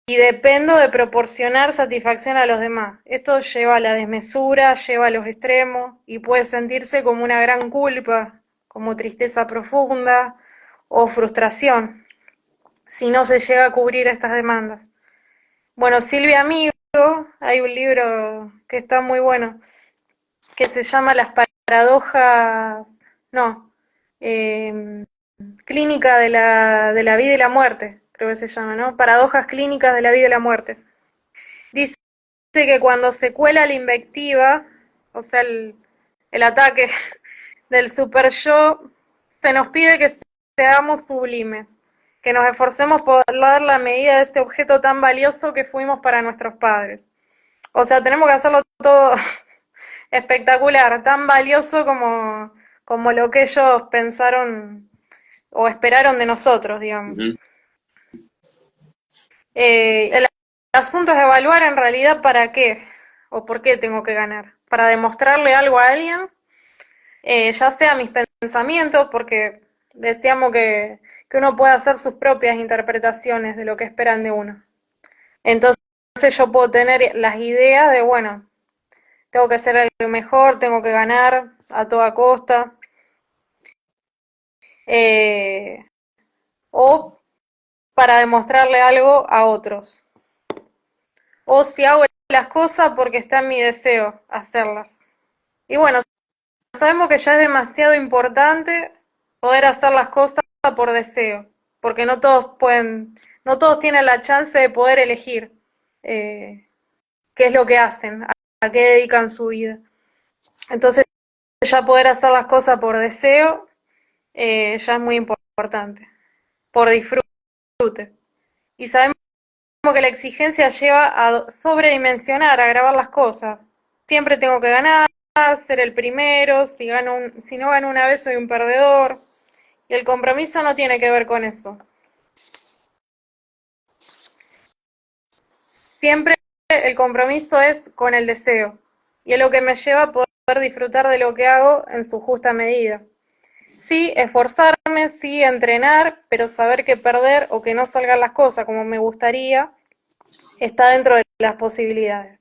y dependo de proporcionar satisfacción a los demás. Esto lleva a la desmesura, lleva a los extremos y puede sentirse como una gran culpa, como tristeza profunda o frustración, si no se llega a cubrir estas demandas. Bueno, Silvia Amigo, hay un libro que está muy bueno, que se llama Las paradojas, no, eh, clínica de la vida y la muerte, creo que se llama, ¿no? Paradojas clínicas de la vida y la muerte. Dice que cuando se cuela la invectiva, o sea, el ataque del super yo, se nos pide que seamos sublimes. que nos esforcemos por dar la medida de ese objeto tan valioso que fuimos para nuestros padres. O sea, tenemos que hacerlo todo espectacular, tan valioso como lo que ellos pensaron o esperaron de nosotros, digamos. Ujú. El asunto es evaluar en realidad para qué o por qué tengo que ganar. Para demostrarle algo a alguien, ya sea mis pensamientos, porque decíamos que uno puede hacer sus propias interpretaciones de lo que esperan de uno. Entonces yo puedo tener las ideas de, bueno, tengo que ser el mejor, tengo que ganar a toda costa. Eh, o para demostrarle algo a otros. O si hago las cosas porque está en mi deseo hacerlas. Y bueno, sabemos que ya es demasiado importante poder hacer las cosas por deseo, porque no todos tienen la chance de poder elegir qué es lo que hacen, a qué dedican su vida. Entonces ya poder hacer las cosas por deseo ya es muy importante, por disfrute. Y sabemos que la exigencia lleva a sobredimensionar, a grabar las cosas. Siempre tengo que ganar, ser el primero, si no gano una vez soy un perdedor. Y el compromiso no tiene que ver con eso. Siempre el compromiso es con el deseo. Y es lo que me lleva a poder disfrutar de lo que hago en su justa medida. Sí, esforzarme, sí, entrenar, pero saber que perder o que no salgan las cosas como me gustaría está dentro de las posibilidades.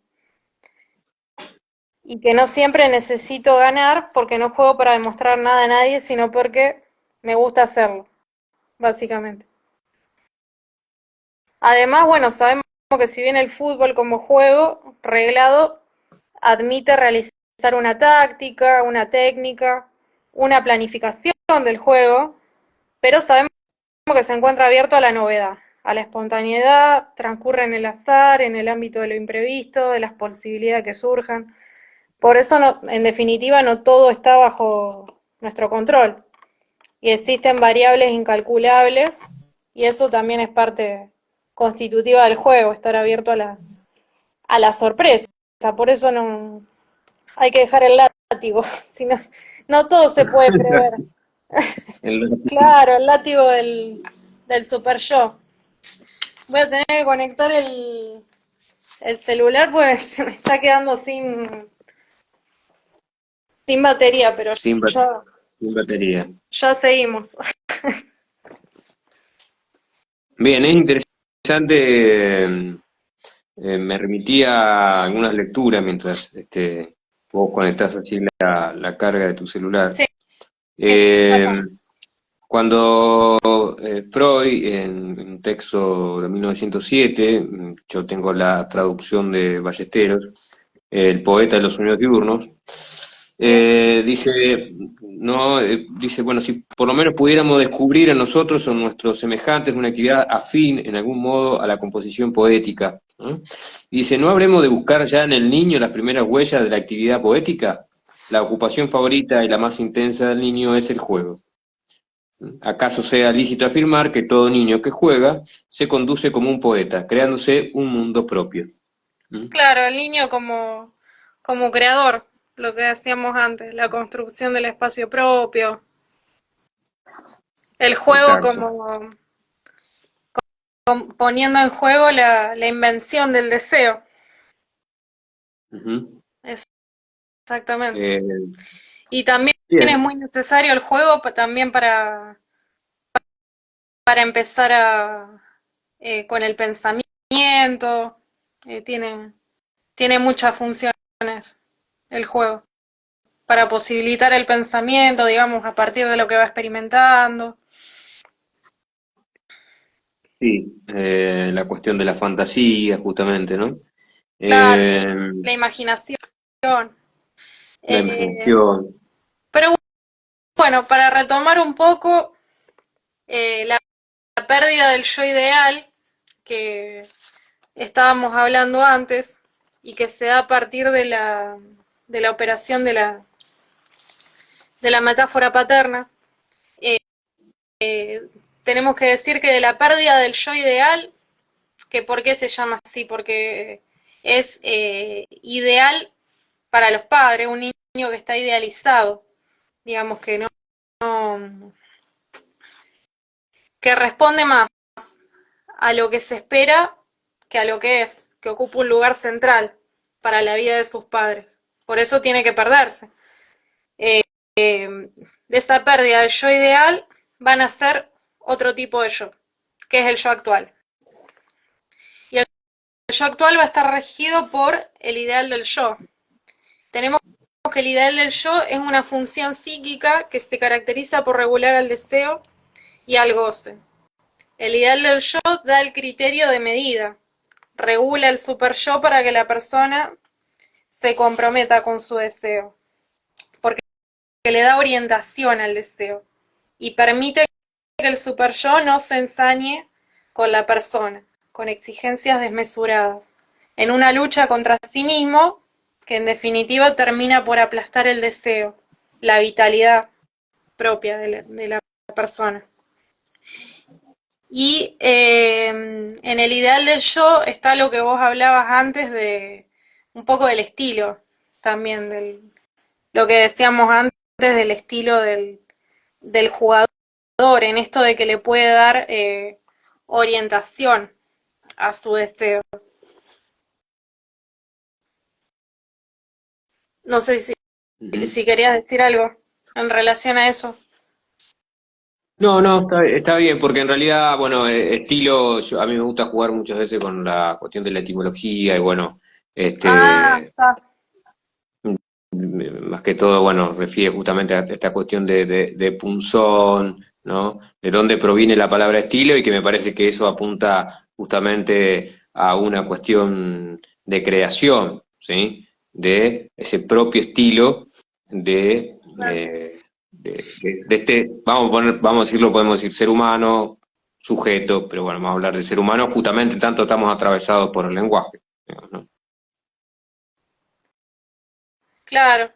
Y que no siempre necesito ganar porque no juego para demostrar nada a nadie, sino porque me gusta hacerlo, básicamente. Además, bueno, sabemos que si bien el fútbol como juego reglado admite realizar una táctica, una técnica, una planificación del juego, pero sabemos que se encuentra abierto a la novedad, a la espontaneidad, transcurre en el azar, en el ámbito de lo imprevisto, de las posibilidades que surjan. Por eso, no, en definitiva, no todo está bajo nuestro control y existen variables incalculables y eso también es parte constitutiva del juego, estar abierto a la sorpresa. Por eso no hay que dejar el látigo, si no, no todo se puede prever. El- Claro, el látigo del super yo. Voy a tener que conectar el celular pues se me está quedando sin batería, pero sin, ba- ya, sin batería. ya seguimos. Bien, es interesante. Me remitía a algunas lecturas mientras vos conectás así la carga de tu celular. Sí, Eh, Cuando Freud, en un texto de 1907, yo tengo la traducción de Ballesteros, el poeta de los sueños diurnos, sí, dice, bueno, si por lo menos pudiéramos descubrir en nosotros o en nuestros semejantes una actividad afín en algún modo a la composición poética, ¿no? Dice, ¿no habremos de buscar ya en el niño las primeras huellas de la actividad poética? La ocupación favorita y la más intensa del niño es el juego. ¿Acaso sea lícito afirmar que todo niño que juega se conduce como un poeta, creándose un mundo propio? ¿Mm? claro, el niño como creador, lo que decíamos antes, la construcción del espacio propio, el juego Exacto. como poniendo en juego la invención del deseo. Ujú. Exactamente. Eh, Y también es Bien, muy necesario el juego también para empezar con el pensamiento. Tiene muchas funciones el juego para posibilitar el pensamiento, digamos, a partir de lo que va experimentando. sí, la cuestión de la fantasía, justamente, ¿no? Claro, Eh, la imaginación. la Eh, imaginación, pero bueno, para retomar un poco la pérdida del yo ideal que estábamos hablando antes y que se da a partir de la operación de la metáfora paterna, tenemos que decir que de la pérdida del yo ideal, que por qué se llama así, porque es ideal para los padres, un niño que está idealizado, digamos que no, que responde más a lo que se espera que a lo que es, que ocupa un lugar central para la vida de sus padres. Por eso tiene que perderse. De esta pérdida del yo ideal van a ser otro tipo de yo, que es el yo actual. Y el yo actual va a estar regido por el ideal del yo. Tenemos que el ideal del yo es una función psíquica que se caracteriza por regular al deseo y al goce. El ideal del yo da el criterio de medida, regula el super yo para que la persona se comprometa con su deseo, porque le da orientación al deseo y permite que el super yo no se ensañe con la persona, con exigencias desmesuradas, en una lucha contra sí mismo que en definitiva termina por aplastar el deseo, la vitalidad propia de la persona. Y en el ideal del yo está lo que vos hablabas antes de un poco del estilo, también lo que decíamos antes del estilo del jugador, en esto de que le puede dar orientación a su deseo. No sé si querías decir algo en relación a eso. No, no, está bien, porque en realidad, bueno, estilo, a mí me gusta jugar muchas veces con la cuestión de la etimología y bueno, Ah, este, está. más que todo, bueno, refiere justamente a esta cuestión de punzón, ¿no? De dónde proviene la palabra estilo y que me parece que eso apunta justamente a una cuestión de creación, ¿sí? De ese propio estilo de, eh, de este, vamos a decirlo, podemos decir ser humano, sujeto, pero bueno, vamos a hablar de ser humano, justamente tanto estamos atravesados por el lenguaje, ¿no? Claro,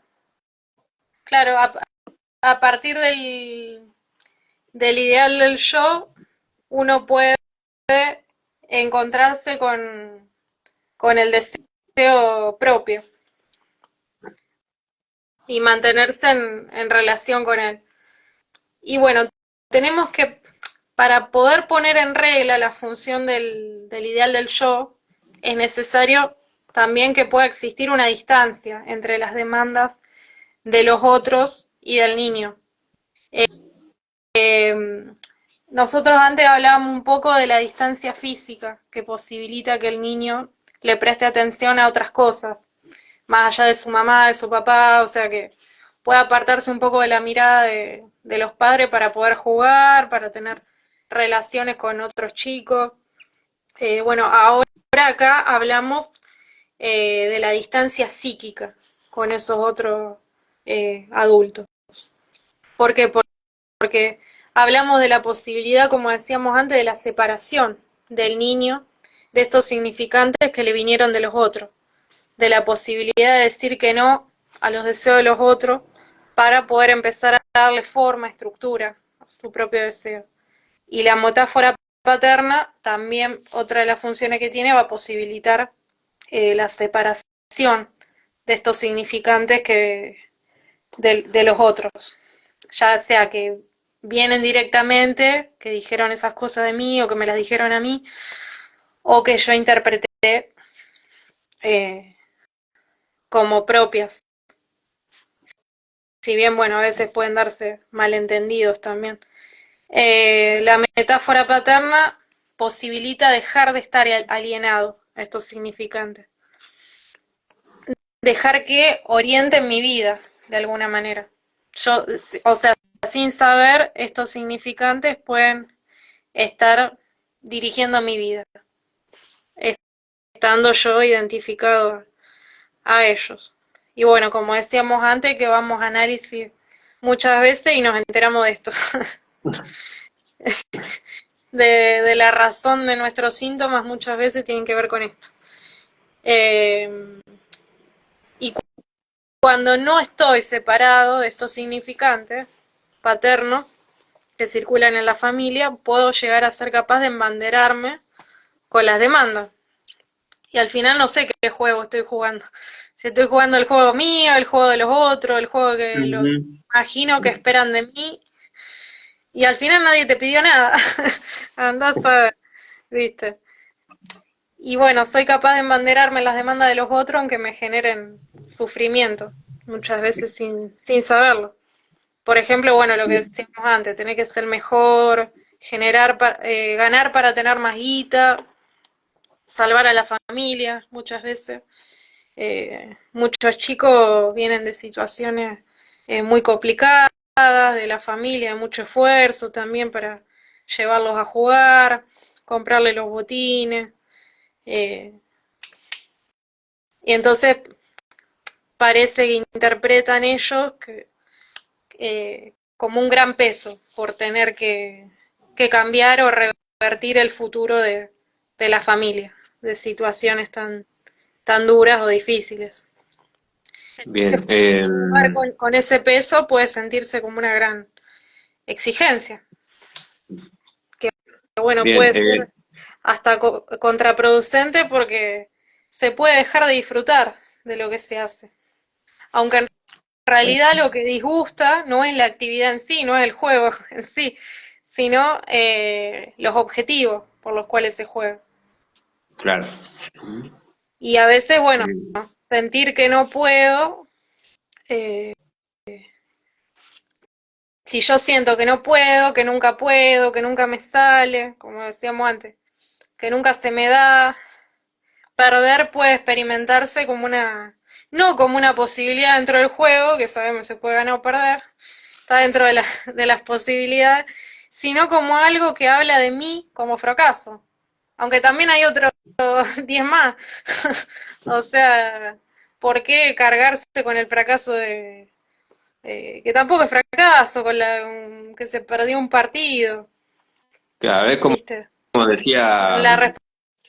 claro, a partir del ideal del yo, uno puede encontrarse con el deseo propio y mantenerse en relación con él. Y bueno, tenemos que, para poder poner en regla la función del ideal del yo, es necesario también que pueda existir una distancia entre las demandas de los otros y del niño. Nosotros antes hablábamos un poco de la distancia física que posibilita que el niño le preste atención a otras cosas, más allá de su mamá, de su papá, o sea que pueda apartarse un poco de la mirada de los padres para poder jugar, para tener relaciones con otros chicos. Bueno, ahora acá hablamos de la distancia psíquica con esos otros adultos. ¿Por qué? Porque hablamos de la posibilidad, como decíamos antes, de la separación del niño de estos significantes que le vinieron de los otros, de la posibilidad de decir que no a los deseos de los otros para poder empezar a darle forma, estructura a su propio deseo. Y la metáfora paterna, también otra de las funciones que tiene, va a posibilitar la separación de estos significantes de los otros, ya sea que vienen directamente, que dijeron esas cosas de mí o que me las dijeron a mí, o que yo interpreté eh, como propias. Si bien, bueno, a veces pueden darse malentendidos también. La metáfora paterna posibilita dejar de estar alienado a estos significantes. Dejar que orienten mi vida, de alguna manera. Yo, o sea, sin saber, estos significantes pueden estar dirigiendo mi vida, estando yo identificado a ellos. Y bueno, como decíamos antes, que vamos a análisis muchas veces y nos enteramos de esto, de la razón de nuestros síntomas muchas veces tienen que ver con esto. Y cuando no estoy separado de estos significantes paternos, que circulan en la familia, puedo llegar a ser capaz de embanderarme con las demandas. Y al final no sé qué juego estoy jugando. Si estoy jugando el juego mío, el juego de los otros, el juego que lo Ujú. imagino que esperan de mí, y al final nadie te pidió nada. Andás a ver, ¿viste? Y bueno, soy capaz de embanderarme en las demandas de los otros aunque me generen sufrimiento, muchas veces sin saberlo. Por ejemplo, bueno, lo que decíamos antes, tener que ser mejor, ganar para tener más guita, salvar a la familia, muchas veces. Muchos chicos vienen de situaciones muy complicadas, de la familia, mucho esfuerzo también para llevarlos a jugar, comprarle los botines. eh, y entonces parece que interpretan ellos como un gran peso por tener que cambiar o revertir el futuro de la familia, de situaciones tan duras o difíciles. Bien, Jugar con ese peso puede sentirse como una gran exigencia, que bueno, bien, puede ser hasta contraproducente porque se puede dejar de disfrutar de lo que se hace. Aunque en realidad lo que disgusta no es la actividad en sí, no es el juego en sí, sino los objetivos por los cuales se juega. claro. Y a veces, bueno, Eh, sentir que no puedo, eh, si yo siento que no puedo, que nunca me sale, como decíamos antes, que nunca se me da, perder puede experimentarse como no como una posibilidad dentro del juego, que sabemos se puede ganar o perder, está dentro de las posibilidades, sino como algo que habla de mí como fracaso. Aunque también hay otros 10 más. O sea, ¿por qué cargarse con el fracaso que tampoco es fracaso, que se perdió un partido, claro, es ¿viste? como Con decía, la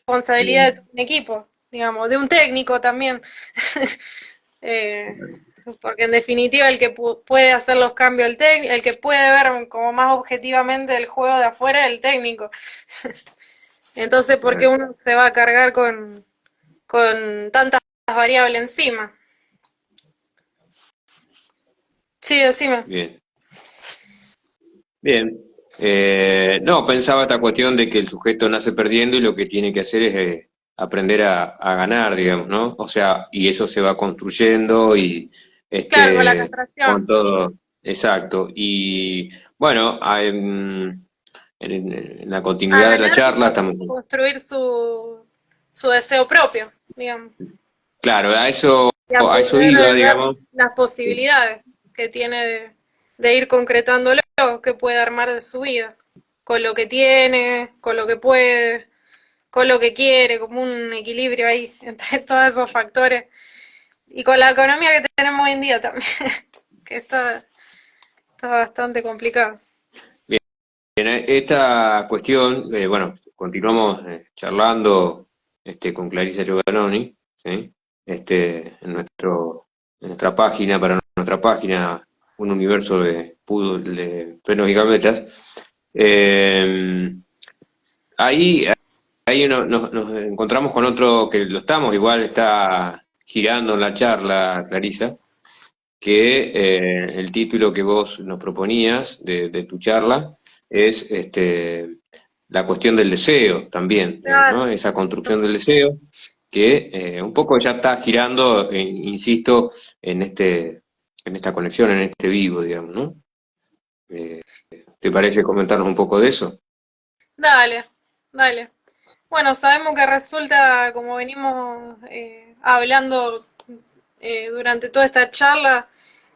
responsabilidad de eh, un equipo, digamos, de un técnico también. eh, Porque en definitiva el que puede hacer los cambios, el que puede ver como más objetivamente el juego de afuera es el técnico. Entonces, ¿por qué uno se va a cargar con tantas variables encima? Sí, decime. bien, bien. No, pensaba esta cuestión de que el sujeto nace perdiendo y lo que tiene que hacer es aprender a ganar, digamos, ¿no? O sea, y eso se va construyendo y Claro, con la con castración. todo, exacto. Y bueno, en la A continuidad de la ganar como como estamos. construir su deseo propio, digamos. Claro, Y a a eso poder iba, ver digamos. las posibilidades que tiene de ir concretándolo, que puede armar de su vida, con lo que tiene, con lo que puede, con lo que quiere, como un equilibrio ahí entre todos esos factores. Y con la economía que tenemos hoy en día también, que está bastante complicado. En esta cuestión, bueno, continuamos charlando con Clarisa Giovannoni, ¿sí? En nuestra página, para nuestra página, Un Universo de Fútbol de Frenos y Gambetas. Eh, ahí nos encontramos con otro que lo estamos, igual está girando en la charla, Clarisa, que el título que vos nos proponías de tu charla es la cuestión del deseo también, digamos, Claro, ¿no? Esa construcción del deseo que un poco ya está girando, insisto, en esta conexión, en este vivo, digamos, ¿no? Eh, ¿Te parece comentarnos un poco de eso? dale, dale. Bueno, sabemos que resulta, como venimos hablando durante toda esta charla,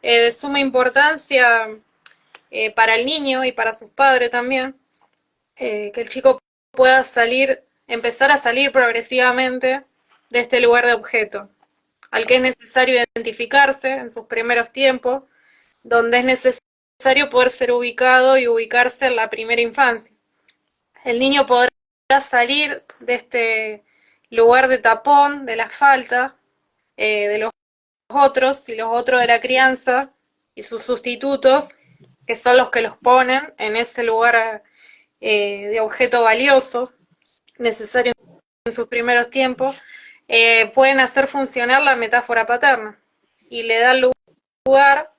de suma importancia para el niño y para sus padres también, que el chico pueda empezar a salir progresivamente de este lugar de objeto, al que es necesario identificarse en sus primeros tiempos, donde es necesario poder ser ubicado y ubicarse en la primera infancia. El niño podrá salir de este lugar de tapón, de la falta, de los otros y los otros de la crianza y sus sustitutos, que son los que los ponen en ese lugar de objeto valioso, necesario en sus primeros tiempos, pueden hacer funcionar la metáfora paterna y le dan lugar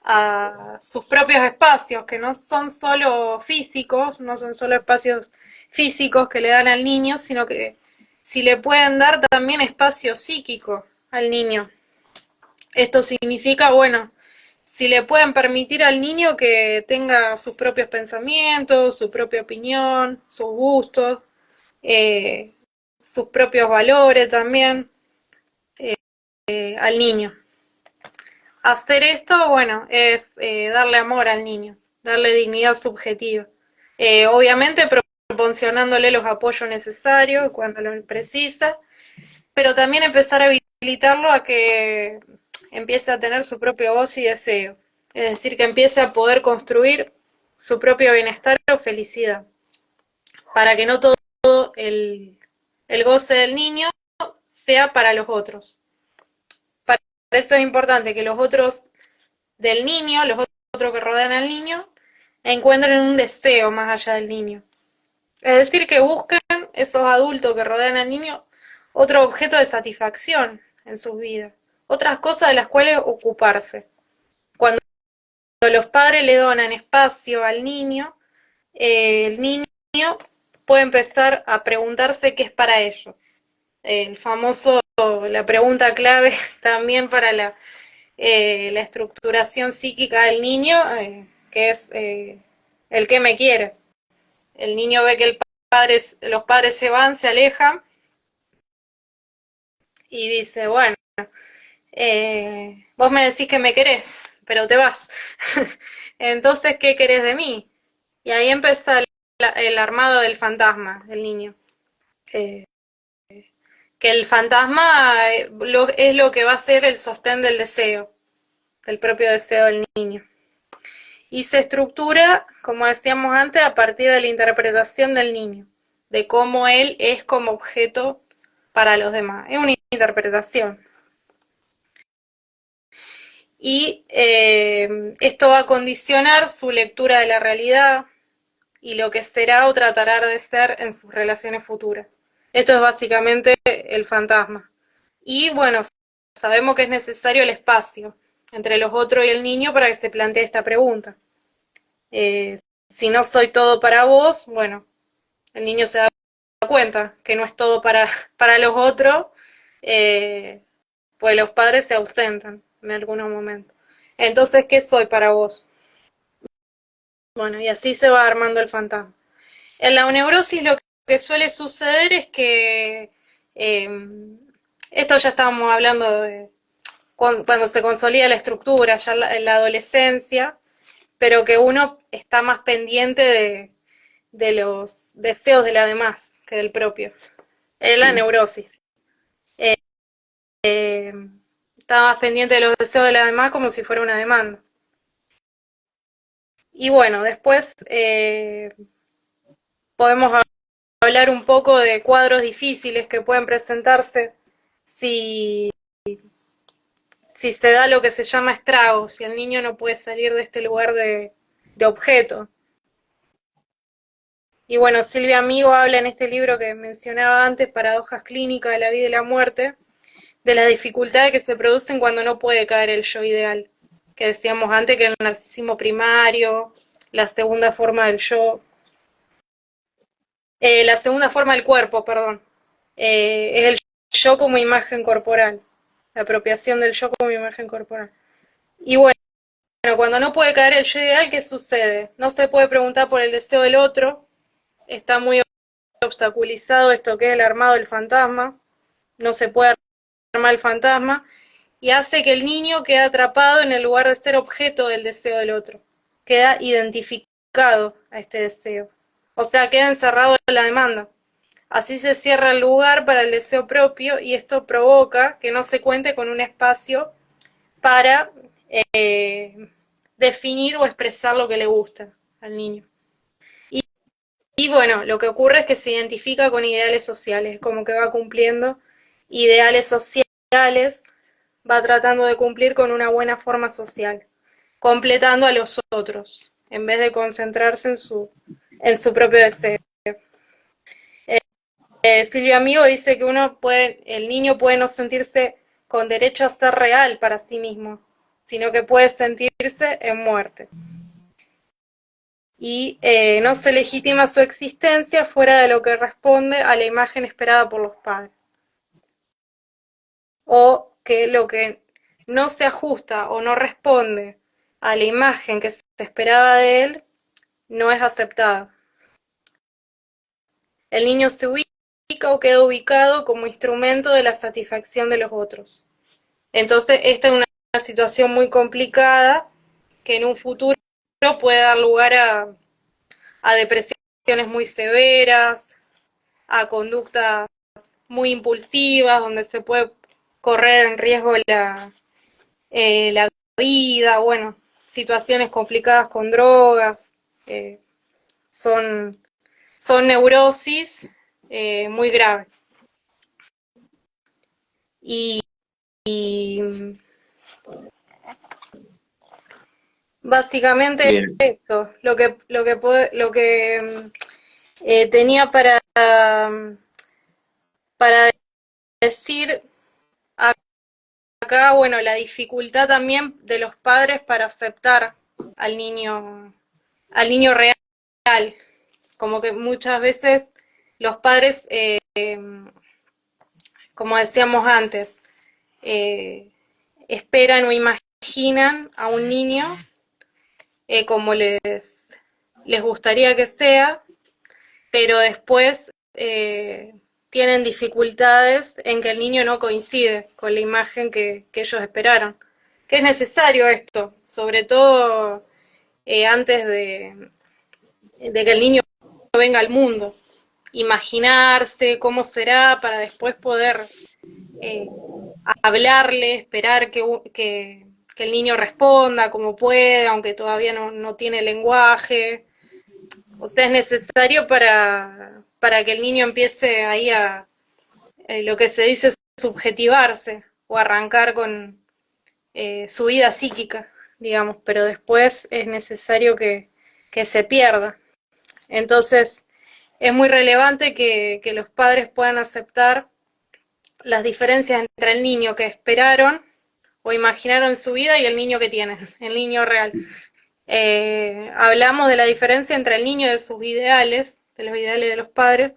a sus propios espacios, que no son solo físicos, no son solo espacios físicos que le dan al niño, sino que si le pueden dar también espacio psíquico al niño. Esto significa, bueno, si le pueden permitir al niño que tenga sus propios pensamientos, su propia opinión, sus gustos, eh, sus propios valores también, al niño. Hacer esto, bueno, es darle amor al niño, darle dignidad subjetiva. Obviamente proporcionándole los apoyos necesarios cuando lo precisa, pero también empezar a habilitarlo a que empiece a tener su propio goce y deseo. Es decir, que empiece a poder construir su propio bienestar o felicidad. Para que no todo el goce del niño sea para los otros. Para eso es importante que los otros del niño, los otros que rodean al niño, encuentren un deseo más allá del niño. Es decir, que busquen esos adultos que rodean al niño otro objeto de satisfacción en sus vidas, otras cosas de las cuales ocuparse. Cuando los padres le donan espacio al niño, el niño puede empezar a preguntarse qué es para ellos. El famoso, la pregunta clave también para la estructuración psíquica del niño, que es el que me quieres. El niño ve que los padres se van, se alejan y dice, bueno, vos me decís que me querés, pero te vas. Entonces, ¿qué querés de mí? Y ahí empieza el armado del fantasma del niño. Que el fantasma es lo que va a ser el sostén del deseo, del propio deseo del niño. Y se estructura, como decíamos antes, a partir de la interpretación del niño, de cómo él es como objeto para los demás. Es una interpretación. Y esto va a condicionar su lectura de la realidad y lo que será o tratará de ser en sus relaciones futuras. Esto es básicamente el fantasma. Y bueno, sabemos que es necesario el espacio entre los otros y el niño para que se plantee esta pregunta. Si no soy todo para vos, bueno, el niño se da cuenta que no es todo para los otros, pues los padres se ausentan en algunos momentos. Entonces, ¿qué soy para vos? Bueno, y así se va armando el fantasma. En la neurosis lo que suele suceder es que, esto ya estábamos hablando de cuando se consolida la estructura, ya en la adolescencia, pero que uno está más pendiente de los deseos de la demás que del propio. Es la neurosis. Está más pendiente de los deseos de la demás como si fuera una demanda. Y bueno, después podemos hablar un poco de cuadros difíciles que pueden presentarse si se da lo que se llama estrago, si el niño no puede salir de este lugar de objeto. Y bueno, Silvia Amigo habla en este libro que mencionaba antes, Paradojas clínicas de la vida y la muerte, de las dificultades que se producen cuando no puede caer el yo ideal, que decíamos antes que el narcisismo primario, la segunda forma del yo, la segunda forma del cuerpo, perdón, es el yo como imagen corporal, la apropiación del yo como imagen corporal. Y bueno, cuando no puede caer el yo ideal, ¿qué sucede? No se puede preguntar por el deseo del otro, está muy obstaculizado esto que es el armado del fantasma, no se puede armar el fantasma, y hace que el niño quede atrapado en el lugar de ser objeto del deseo del otro, queda identificado a este deseo, o sea, queda encerrado en la demanda. Así se cierra el lugar para el deseo propio y esto provoca que no se cuente con un espacio para definir o expresar lo que le gusta al niño. Y bueno, lo que ocurre es que se identifica con ideales sociales, como que va cumpliendo ideales sociales, va tratando de cumplir con una buena forma social. completando a los otros, en vez de concentrarse en su propio deseo. Silvio Amigo dice que el niño puede no sentirse con derecho a ser real para sí mismo, sino que puede sentirse en muerte. Y no se legitima su existencia fuera de lo que responde a la imagen esperada por los padres. O que lo que no se ajusta o no responde a la imagen que se esperaba de él no es aceptada. El niño se ubica o queda ubicado como instrumento de la satisfacción de los otros. Entonces, esta es una situación muy complicada que en un futuro puede dar lugar a depresiones muy severas, a conductas muy impulsivas, donde se puede correr en riesgo la vida, bueno, situaciones complicadas con drogas, son, son neurosis muy graves. Y básicamente Bien, esto, lo que tenía para decir acá, bueno, la dificultad también de los padres para aceptar al niño real, como que muchas veces los padres, como decíamos antes, eh, esperan o imaginan a un niño como les gustaría que sea, pero después tienen dificultades en que el niño no coincide con la imagen que ellos esperaron. Que es necesario esto, sobre todo antes de que el niño venga al mundo. Imaginarse cómo será para después poder eh, hablarle, esperar que el niño responda como puede, aunque todavía no tiene lenguaje. O sea, es necesario para que el niño empiece ahí a lo que se dice subjetivarse o arrancar con su vida psíquica, digamos, pero después es necesario que se pierda. Entonces, es muy relevante que los padres puedan aceptar las diferencias entre el niño que esperaron o imaginaron en su vida y el niño que tienen, el niño real. Hablamos de la diferencia entre el niño de sus ideales, de los ideales de los padres,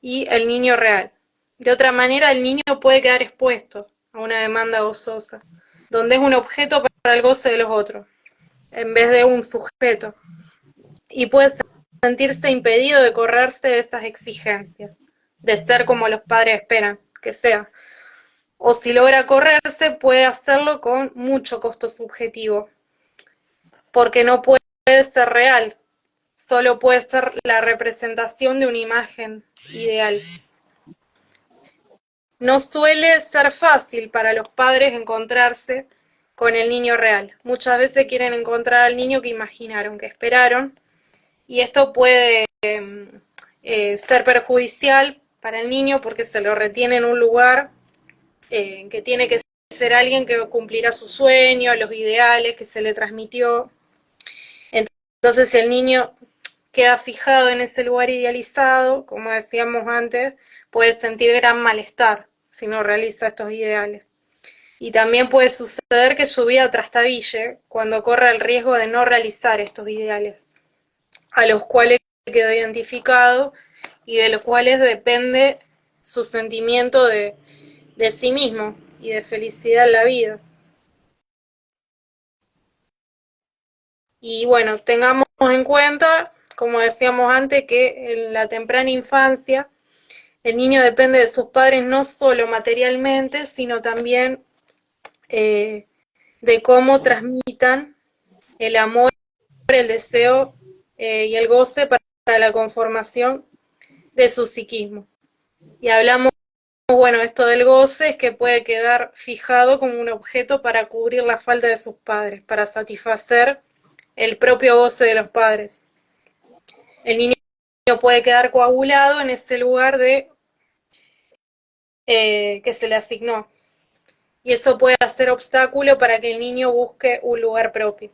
y el niño real. De otra manera, el niño puede quedar expuesto a una demanda gozosa, donde es un objeto para el goce de los otros, en vez de un sujeto, y puede sentirse impedido de correrse de estas exigencias, de ser como los padres esperan que sea. O si logra correrse, puede hacerlo con mucho costo subjetivo, porque no puede ser real, solo puede ser la representación de una imagen ideal. No suele ser fácil para los padres encontrarse con el niño real. Muchas veces quieren encontrar al niño que imaginaron, que esperaron, y esto puede ser perjudicial para el niño porque se lo retiene en un lugar que tiene que ser alguien que cumplirá sus sueños, los ideales que se le transmitió. Entonces, si el niño queda fijado en ese lugar idealizado, como decíamos antes, puede sentir gran malestar si no realiza estos ideales. Y también puede suceder que su vida trastabille cuando corre el riesgo de no realizar estos ideales, a los cuales quedó identificado y de los cuales depende su sentimiento de sí mismo y de felicidad en la vida. Y bueno, tengamos en cuenta, como decíamos antes, que en la temprana infancia el niño depende de sus padres no solo materialmente, sino también de cómo transmitan el amor, el deseo y el goce para la conformación de su psiquismo. Y hablamos, bueno, esto del goce es que puede quedar fijado como un objeto para cubrir la falta de sus padres, para satisfacer el propio goce de los padres. El niño puede quedar coagulado en ese lugar que se le asignó. Y eso puede hacer obstáculo para que el niño busque un lugar propio.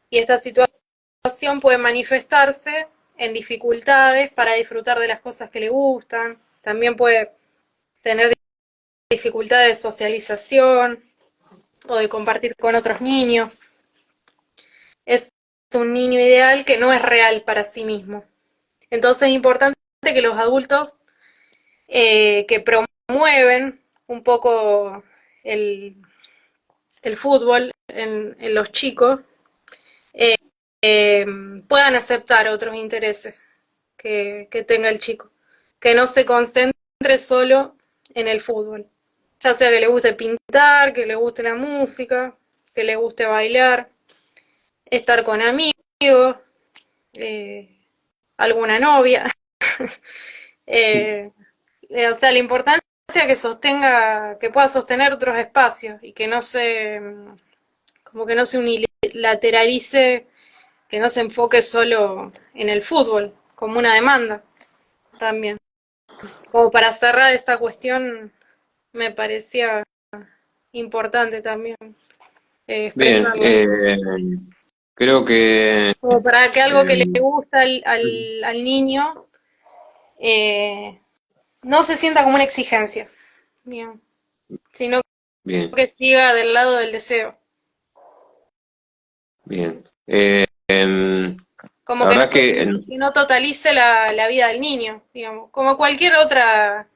Y esta situación puede manifestarse en dificultades para disfrutar de las cosas que le gustan, también puede tener dificultades de socialización o de compartir con otros niños. Es un niño ideal que no es real para sí mismo. Entonces es importante que los adultos que promueven un poco el, el fútbol en los chicos puedan aceptar otros intereses que tenga el chico, que no se concentre solo en el fútbol, ya sea que le guste pintar, que le guste la música, que le guste bailar, estar con amigos, eh, alguna novia. eh, o sea, la importancia que sostenga, que pueda sostener otros espacios y que no se, como que no se unilateralice, que no se enfoque solo en el fútbol, como una demanda también. Como para cerrar esta cuestión, me parecía importante también Bien, expresarlo. creo que Como para que algo eh, que le gusta al niño eh, no se sienta como una exigencia, digamos, sino bien, que siga del lado del deseo. bien. Como La verdad que que no totalice la vida del niño, digamos, como cualquier otra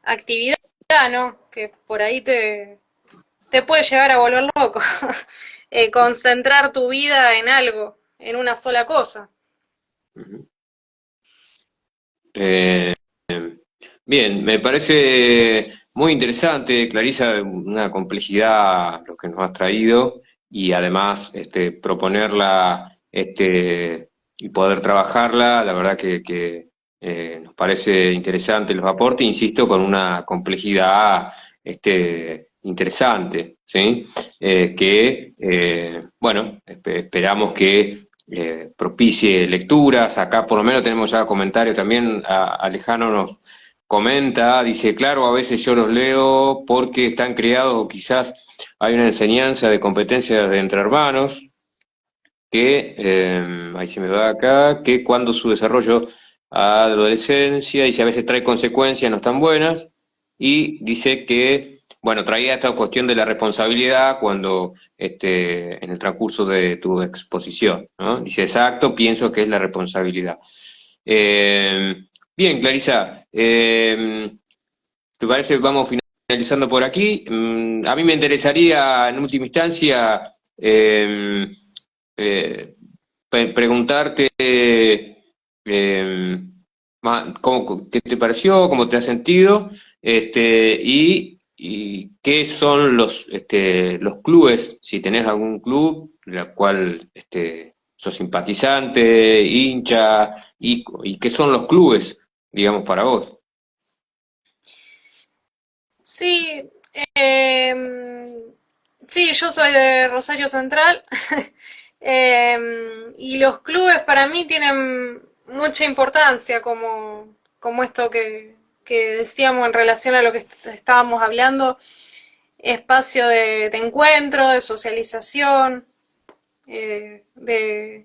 actividad, ¿no? Que por ahí te puede llegar a volver loco. Concentrar tu vida en algo, en una sola cosa. eh, bien, me parece muy interesante, Clarisa, una complejidad lo que nos has traído y además proponerla y poder trabajarla, la verdad que nos parece interesante los aportes, insisto, con una complejidad interesante, ¿sí? Bueno, esperamos que propicie lecturas. Acá por lo menos tenemos ya comentarios también. Alejandro nos comenta, dice, claro, a veces yo los leo porque están criados, quizás hay una enseñanza de competencias de entre hermanos, ahí se me va acá, que cuando su desarrollo a la adolescencia, y si a veces trae consecuencias no tan buenas, y dice que, bueno, traía esta cuestión de la responsabilidad cuando, en el transcurso de tu exposición, ¿no? Dice, exacto, pienso que es la responsabilidad. Eh, Bien, Clarisa, ¿te parece? Vamos finalizando por aquí. A mí me interesaría, en última instancia, eh, preguntarte qué te pareció, cómo te has sentido, y qué son los clubes, si tenés algún club, la cual sos simpatizante, hincha, y qué son los clubes, digamos, para vos. Sí, sí, yo soy de Rosario Central. Y los clubes para mí tienen mucha importancia, como esto que decíamos en relación a lo que estábamos hablando, espacio de encuentro, de socialización, de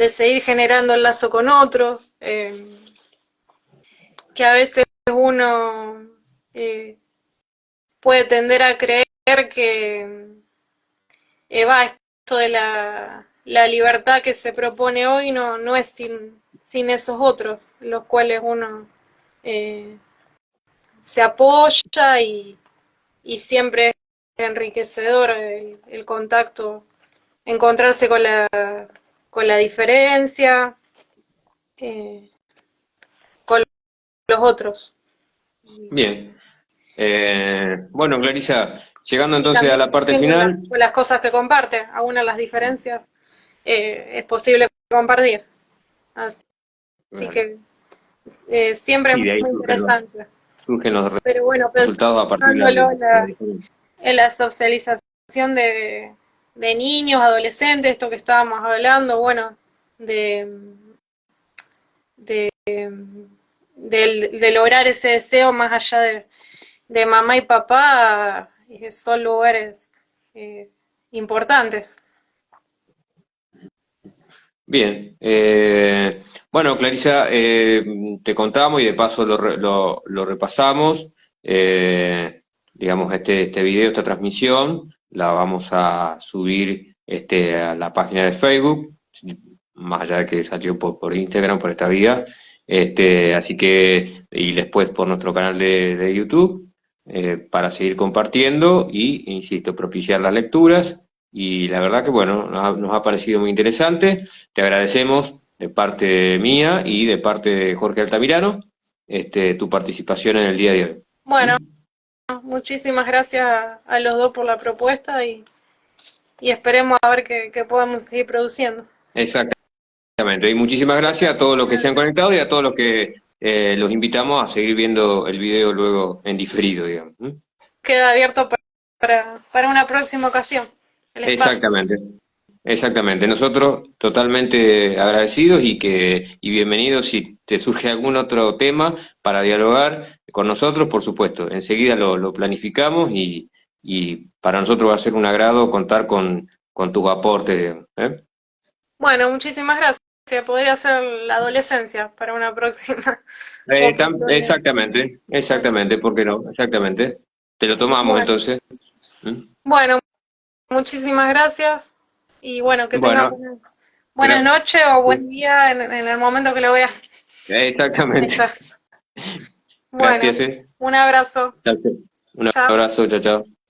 seguir generando el lazo con otros, que a veces uno puede tender a creer que va esto de la libertad que se propone hoy no es sin esos otros, los cuales uno eh, se apoya y siempre es enriquecedor el contacto, encontrarse con la diferencia, eh, con los otros. Bien. Bueno, Clarisa, llegando Y entonces a también la parte final. con las cosas que comparte, aún en las diferencias es posible compartir. Así Bueno, que siempre es sí, de ahí muy interesante. surgen los Pero bueno, resultados a partir pensándolo de la diferencia. en la socialización de niños, adolescentes, esto que estábamos hablando, bueno, de, de, de lograr ese deseo más allá de mamá y papá, son lugares eh, importantes. Bien. Bueno, Clarisa, te contamos y de paso lo repasamos. Digamos, este video, esta transmisión, la vamos a subir a la página de Facebook, más allá de que salió por Instagram, por esta vía. Así que, y después por nuestro canal de YouTube, para seguir compartiendo y, insisto, propiciar las lecturas. Y la verdad que, bueno, nos ha parecido muy interesante. Te agradecemos de parte mía y de parte de Jorge Altamirano, tu participación en el día de hoy. Bueno, ¿Mm? muchísimas gracias a los dos por la propuesta y esperemos a ver que podamos seguir produciendo. Exactamente. Y muchísimas gracias a todos los que se han conectado y a todos los que los invitamos a seguir viendo el video luego en diferido, digamos. ¿Mm? Queda abierto para una próxima ocasión el espacio. Exactamente. Exactamente, nosotros totalmente agradecidos y bienvenidos si te surge algún otro tema para dialogar con nosotros, por supuesto, enseguida lo planificamos y para nosotros va a ser un agrado contar con tu aporte, digamos, ¿eh? Bueno, muchísimas gracias. Podría ser la adolescencia para una próxima oportunidad. Exactamente, ¿por qué no? Exactamente. Te lo tomamos Bueno, entonces. ¿Mm? bueno, muchísimas gracias y bueno, que tengan Bueno, buena gracias. noche o buen día en el momento que lo vean. Ahí Exactamente. está. Bueno, Gracias, eh. un abrazo. Chao, chao. Un Chao. abrazo, chao, chao.